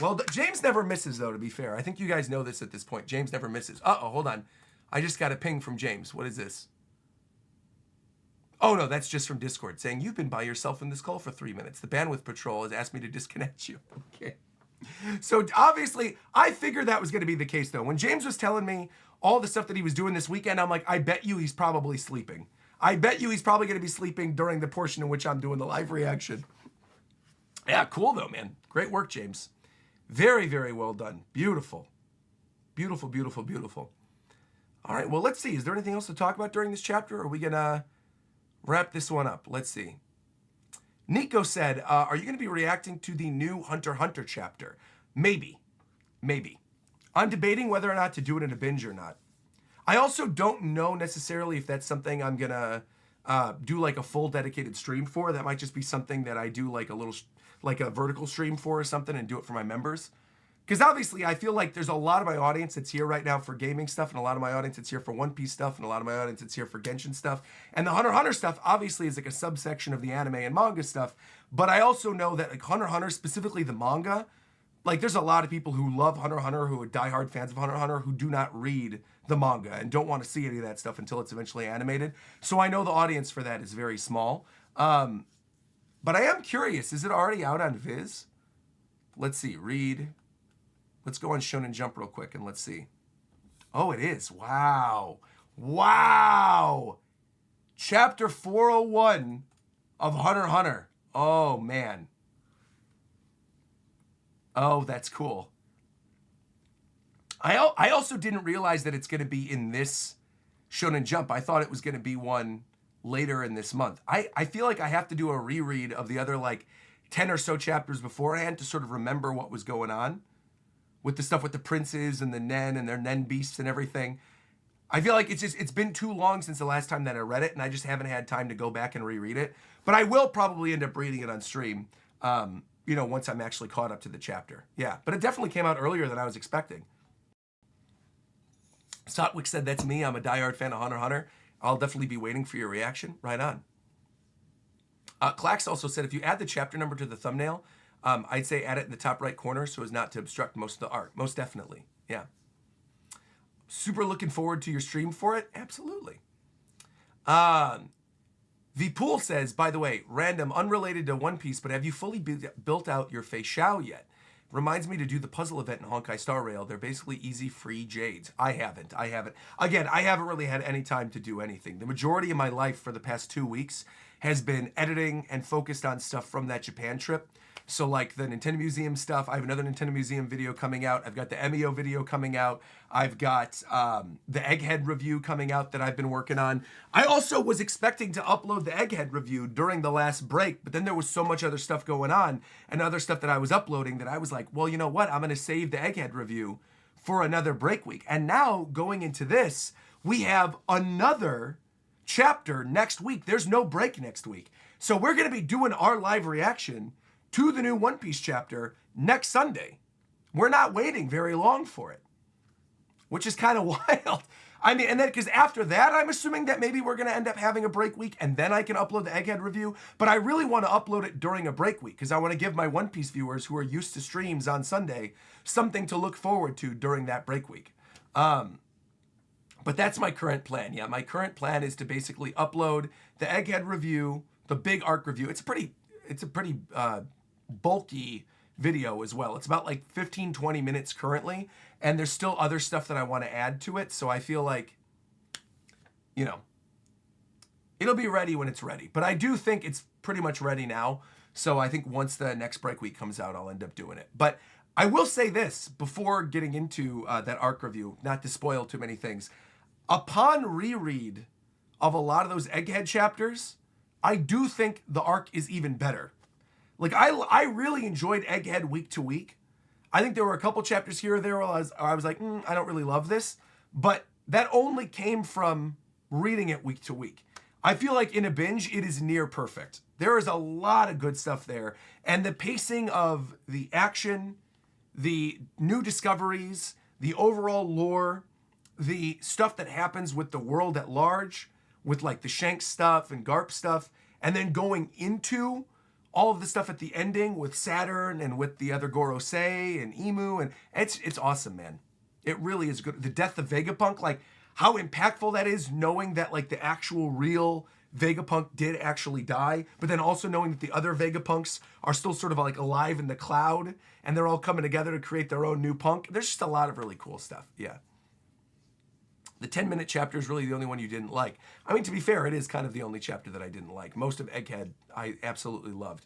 Well, James never misses though, to be fair. I think you guys know this at this point. James never misses. Uh-oh, hold on. I just got a ping from James. What is this? Oh, no, that's just from Discord saying, you've been by yourself in this call for 3 minutes. The bandwidth patrol has asked me to disconnect you. Okay. So obviously, I figured that was going to be the case, though. When James was telling me all the stuff that he was doing this weekend, I'm like, I bet you he's probably sleeping. I bet you he's probably going to be sleeping during the portion in which I'm doing the live reaction. Yeah, cool, though, man. Great work, James. Very, very well done. Beautiful. Beautiful, beautiful, beautiful. All right, well, let's see. Is there anything else to talk about during this chapter? Or are we going to wrap this one up? Let's see. Nico said, are you going to be reacting to the new Hunter x Hunter chapter? Maybe. I'm debating whether or not to do it in a binge or not. I also don't know necessarily if that's something I'm going to do like a full dedicated stream for. That might just be something that I do like a little, like a vertical stream for or something and do it for my members. Because obviously, I feel like there's a lot of my audience that's here right now for gaming stuff, and a lot of my audience that's here for One Piece stuff, and a lot of my audience that's here for Genshin stuff. And the Hunter x Hunter stuff, obviously, is like a subsection of the anime and manga stuff. But I also know that like Hunter x Hunter, specifically the manga, like there's a lot of people who love Hunter x Hunter, who are diehard fans of Hunter x Hunter, who do not read the manga and don't want to see any of that stuff until it's eventually animated. So I know the audience for that is very small. But I am curious, is it already out on Viz? Let's see, read. Let's go on Shonen Jump real quick and let's see. Oh, it is. Wow. Wow. Chapter 401 of Hunter x Hunter. Oh, man. Oh, that's cool. I also didn't realize that it's going to be in this Shonen Jump. I thought it was going to be one later in this month. I feel like I have to do a reread of the other like 10 or so chapters beforehand to sort of remember what was going on with the stuff with the princes and the Nen and their Nen beasts and everything. I feel like it's been too long since the last time that I read it, and I just haven't had time to go back and reread it. But I will probably end up reading it on stream, once I'm actually caught up to the chapter. Yeah, but it definitely came out earlier than I was expecting. Sotwick said, that's me. I'm a diehard fan of Hunter x Hunter. I'll definitely be waiting for your reaction. Right on. Clax also said, if you add the chapter number to the thumbnail, I'd say add it in the top right corner so as not to obstruct most of the art. Most definitely. Yeah. Super looking forward to your stream for it. Absolutely. The Pool says, by the way, random, unrelated to One Piece, but have you fully built out your Fei Shao yet? Reminds me to do the puzzle event in Honkai Star Rail. They're basically easy, free jades. I haven't. Again, I haven't really had any time to do anything. The majority of my life for the past 2 weeks has been editing and focused on stuff from that Japan trip. So like the Nintendo Museum stuff, I have another Nintendo Museum video coming out. I've got the MEO video coming out. I've got the Egghead review coming out that I've been working on. I also was expecting to upload the Egghead review during the last break, but then there was so much other stuff going on and other stuff that I was uploading that I was like, well, you know what? I'm going to save the Egghead review for another break week. And now going into this, we have another chapter next week. There's no break next week. So we're going to be doing our live reaction to the new One Piece chapter next Sunday. We're not waiting very long for it, which is kind of wild. I mean, and then because after that, I'm assuming that maybe we're going to end up having a break week and then I can upload the Egghead review. But I really want to upload it during a break week because I want to give my One Piece viewers who are used to streams on Sunday something to look forward to during that break week. But that's my current plan. Yeah, my current plan is to basically upload the Egghead review, the big arc review. It's a pretty bulky video as well. It's about like 15-20 minutes currently, and there's still other stuff that I want to add to it. So I feel like, it'll be ready when it's ready. But I do think it's pretty much ready now. So I think once the next break week comes out, I'll end up doing it. But I will say this before getting into that arc review, not to spoil too many things. Upon reread of a lot of those Egghead chapters, I do think the arc is even better. Like, I really enjoyed Egghead week to week. I think there were a couple chapters here or there where I was like, I don't really love this. But that only came from reading it week to week. I feel like in a binge, it is near perfect. There is a lot of good stuff there. And the pacing of the action, the new discoveries, the overall lore, the stuff that happens with the world at large, with like the Shanks stuff and Garp stuff, and then going into all of the stuff at the ending with Saturn and with the other Gorosei and Emu, and it's awesome, man. It really is good. The death of Vegapunk, like how impactful that is, knowing that like the actual real Vegapunk did actually die, but then also knowing that the other Vegapunks are still sort of like alive in the cloud, and they're all coming together to create their own new punk. There's just a lot of really cool stuff, yeah. The 10-minute chapter is really the only one you didn't like. I mean, to be fair, it is kind of the only chapter that I didn't like. Most of Egghead, I absolutely loved.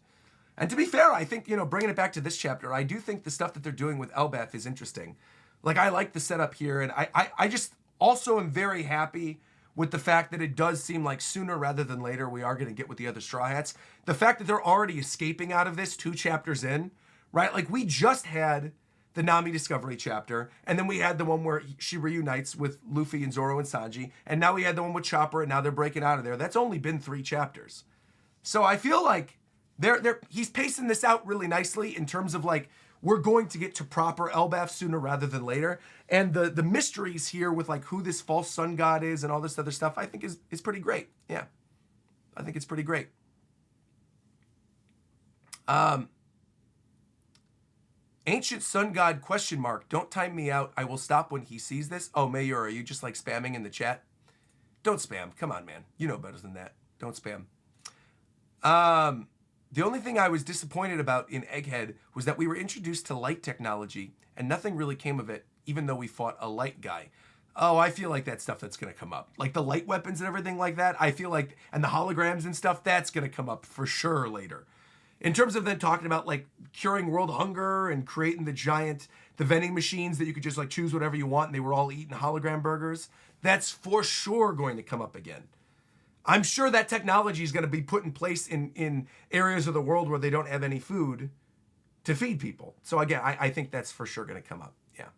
And to be fair, I think, bringing it back to this chapter, I do think the stuff that they're doing with Elbaf is interesting. Like, I like the setup here, and I just also am very happy with the fact that it does seem like sooner rather than later we are going to get with the other Straw Hats. The fact that they're already escaping out of this 2 chapters in, right? Like, we just had the Nami Discovery chapter, and then we had the one where she reunites with Luffy and Zoro and Sanji, and now we had the one with Chopper, and now they're breaking out of there. That's only been 3 chapters. So I feel like he's pacing this out really nicely in terms of like, we're going to get to proper Elbaf sooner rather than later. And the mysteries here with like who this false sun god is and all this other stuff, I think is pretty great. Yeah, I think it's pretty great. Ancient sun god question mark. Don't time me out. I will stop when he sees this. Oh, Mayor, are you just like spamming in the chat? Don't spam. Come on, man. You know better than that. Don't spam. The only thing I was disappointed about in Egghead was that we were introduced to light technology and nothing really came of it, even though we fought a light guy. Oh, I feel like that stuff that's going to come up. Like the light weapons and everything like that, I feel like, and the holograms and stuff, that's going to come up for sure later. In terms of then talking about like curing world hunger and creating the vending machines that you could just like choose whatever you want and they were all eating hologram burgers, that's for sure going to come up again. I'm sure that technology is going to be put in place in areas of the world where they don't have any food to feed people. So again, I think that's for sure going to come up. Yeah.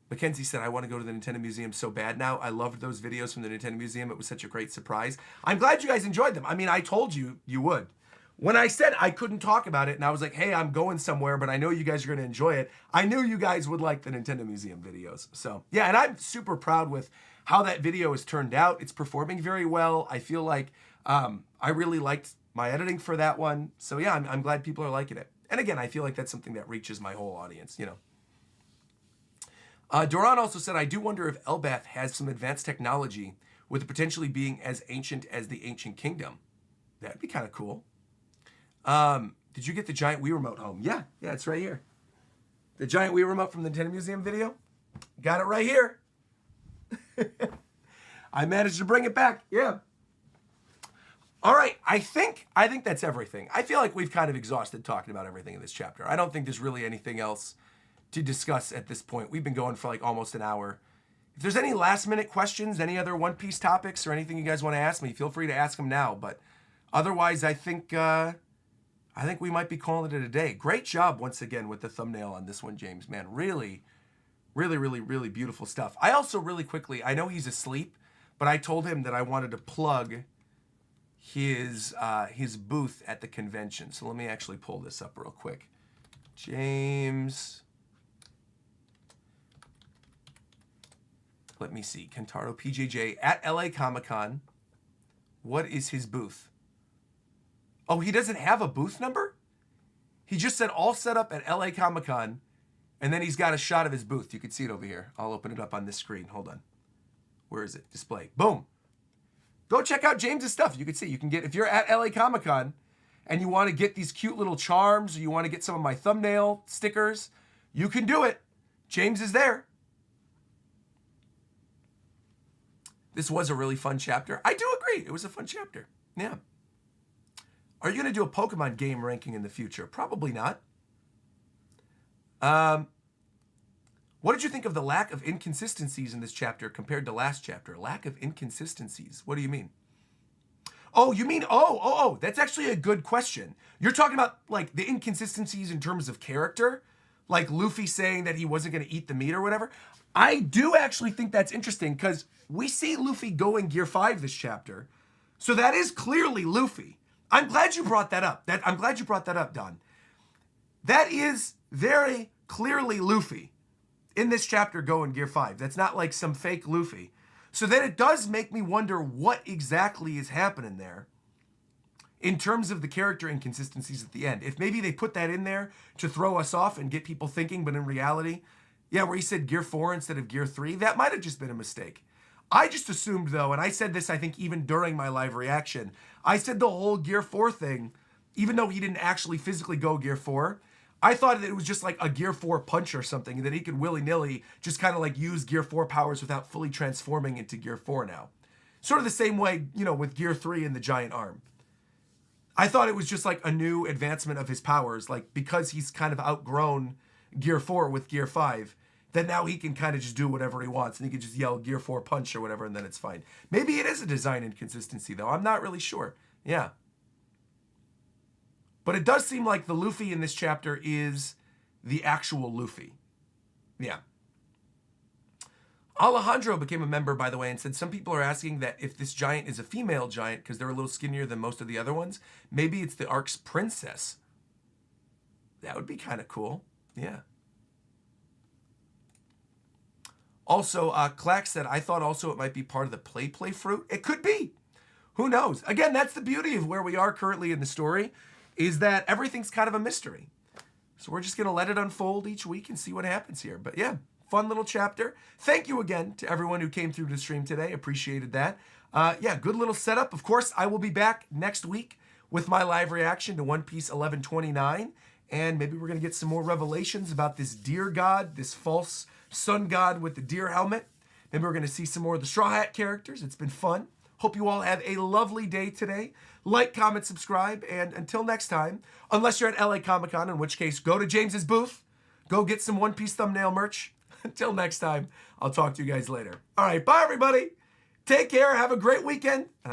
Mackenzie said, I want to go to the Nintendo Museum so bad now. I loved those videos from the Nintendo Museum. It was such a great surprise. I'm glad you guys enjoyed them. I mean, I told you you would. When I said I couldn't talk about it and I was like, hey, I'm going somewhere, but I know you guys are going to enjoy it, I knew you guys would like the Nintendo Museum videos. So yeah, and I'm super proud with how that video has turned out. It's performing very well. I feel like I really liked my editing for that one. So yeah, I'm glad people are liking it. And again, I feel like that's something that reaches my whole audience, you know. Doran also said, I do wonder if Elbath has some advanced technology with it potentially being as ancient as the Ancient Kingdom. That'd be kind of cool. Did you get the giant Wii remote home? Yeah, it's right here. The giant Wii remote from the Nintendo Museum video. Got it right here. I managed to bring it back. Yeah. All right, I think that's everything. I feel like we've kind of exhausted talking about everything in this chapter. I don't think there's really anything else to discuss at this point. We've been going for like almost an hour. If there's any last minute questions, any other One Piece topics or anything you guys want to ask me, feel free to ask them now. But otherwise, I think we might be calling it a day. Great job once again with the thumbnail on this one, James, man. Really, really, really, really beautiful stuff. I also really quickly, I know he's asleep, but I told him that I wanted to plug his booth at the convention. So let me actually pull this up real quick. James. Let me see. Kentaro PJJ at LA Comic-Con. What is his booth? Oh, he doesn't have a booth number? He just said all set up at LA Comic-Con, and then he's got a shot of his booth. You can see it over here. I'll open it up on this screen. Hold on. Where is it? Display. Boom. Go check out James's stuff. You can see, you can get, if you're at LA Comic-Con and you want to get these cute little charms or you want to get some of my thumbnail stickers, you can do it. James is there. This was a really fun chapter. I do agree. It was a fun chapter. Yeah. Are you going to do a Pokemon game ranking in the future? Probably not. What did you think of the lack of inconsistencies in this chapter compared to last chapter? Lack of inconsistencies. What do you mean? Oh, you mean, oh, that's actually a good question. You're talking about like the inconsistencies in terms of character? Like Luffy saying that he wasn't going to eat the meat or whatever? I do actually think that's interesting because we see Luffy go in Gear 5 this chapter. So that is clearly Luffy. I'm glad you brought that up. I'm glad you brought that up, Don. That is very clearly Luffy in this chapter go in Gear 5. That's not like some fake Luffy. So then it does make me wonder what exactly is happening there in terms of the character inconsistencies at the end. If maybe they put that in there to throw us off and get people thinking, but in reality, yeah, where he said Gear 4 instead of Gear 3, that might have just been a mistake. I just assumed, though, and I said this, I think, even during my live reaction, I said the whole Gear 4 thing, even though he didn't actually physically go Gear 4, I thought that it was just like a Gear 4 punch or something, and that he could willy-nilly just kind of like use Gear 4 powers without fully transforming into Gear 4 now. Sort of the same way, you know, with Gear 3 and the giant arm. I thought it was just like a new advancement of his powers, like because he's kind of outgrown Gear 4 with Gear 5, then now he can kind of just do whatever he wants, and he can just yell Gear 4 punch or whatever, and then it's fine. Maybe it is a design inconsistency, though. I'm not really sure. Yeah. But it does seem like the Luffy in this chapter is the actual Luffy. Yeah. Alejandro became a member, by the way, and said some people are asking that if this giant is a female giant because they're a little skinnier than most of the other ones, maybe it's the Ark's princess. That would be kind of cool. Yeah. Also, Clack said, I thought also it might be part of the play fruit. It could be. Who knows? Again, that's the beauty of where we are currently in the story, is that everything's kind of a mystery. So we're just going to let it unfold each week and see what happens here. But yeah, fun little chapter. Thank you again to everyone who came through the stream today. Appreciated that. Yeah, good little setup. Of course, I will be back next week with my live reaction to One Piece 1129. And maybe we're going to get some more revelations about this deer god, this false sun god with the deer helmet. Maybe we're going to see some more of the Straw Hat characters. It's been fun. Hope you all have a lovely day today. Like, comment, subscribe, and until next time, unless you're at LA Comic-Con, in which case, go to James's booth. Go get some One Piece thumbnail merch. Until next time, I'll talk to you guys later. All right, bye, everybody. Take care. Have a great weekend. And I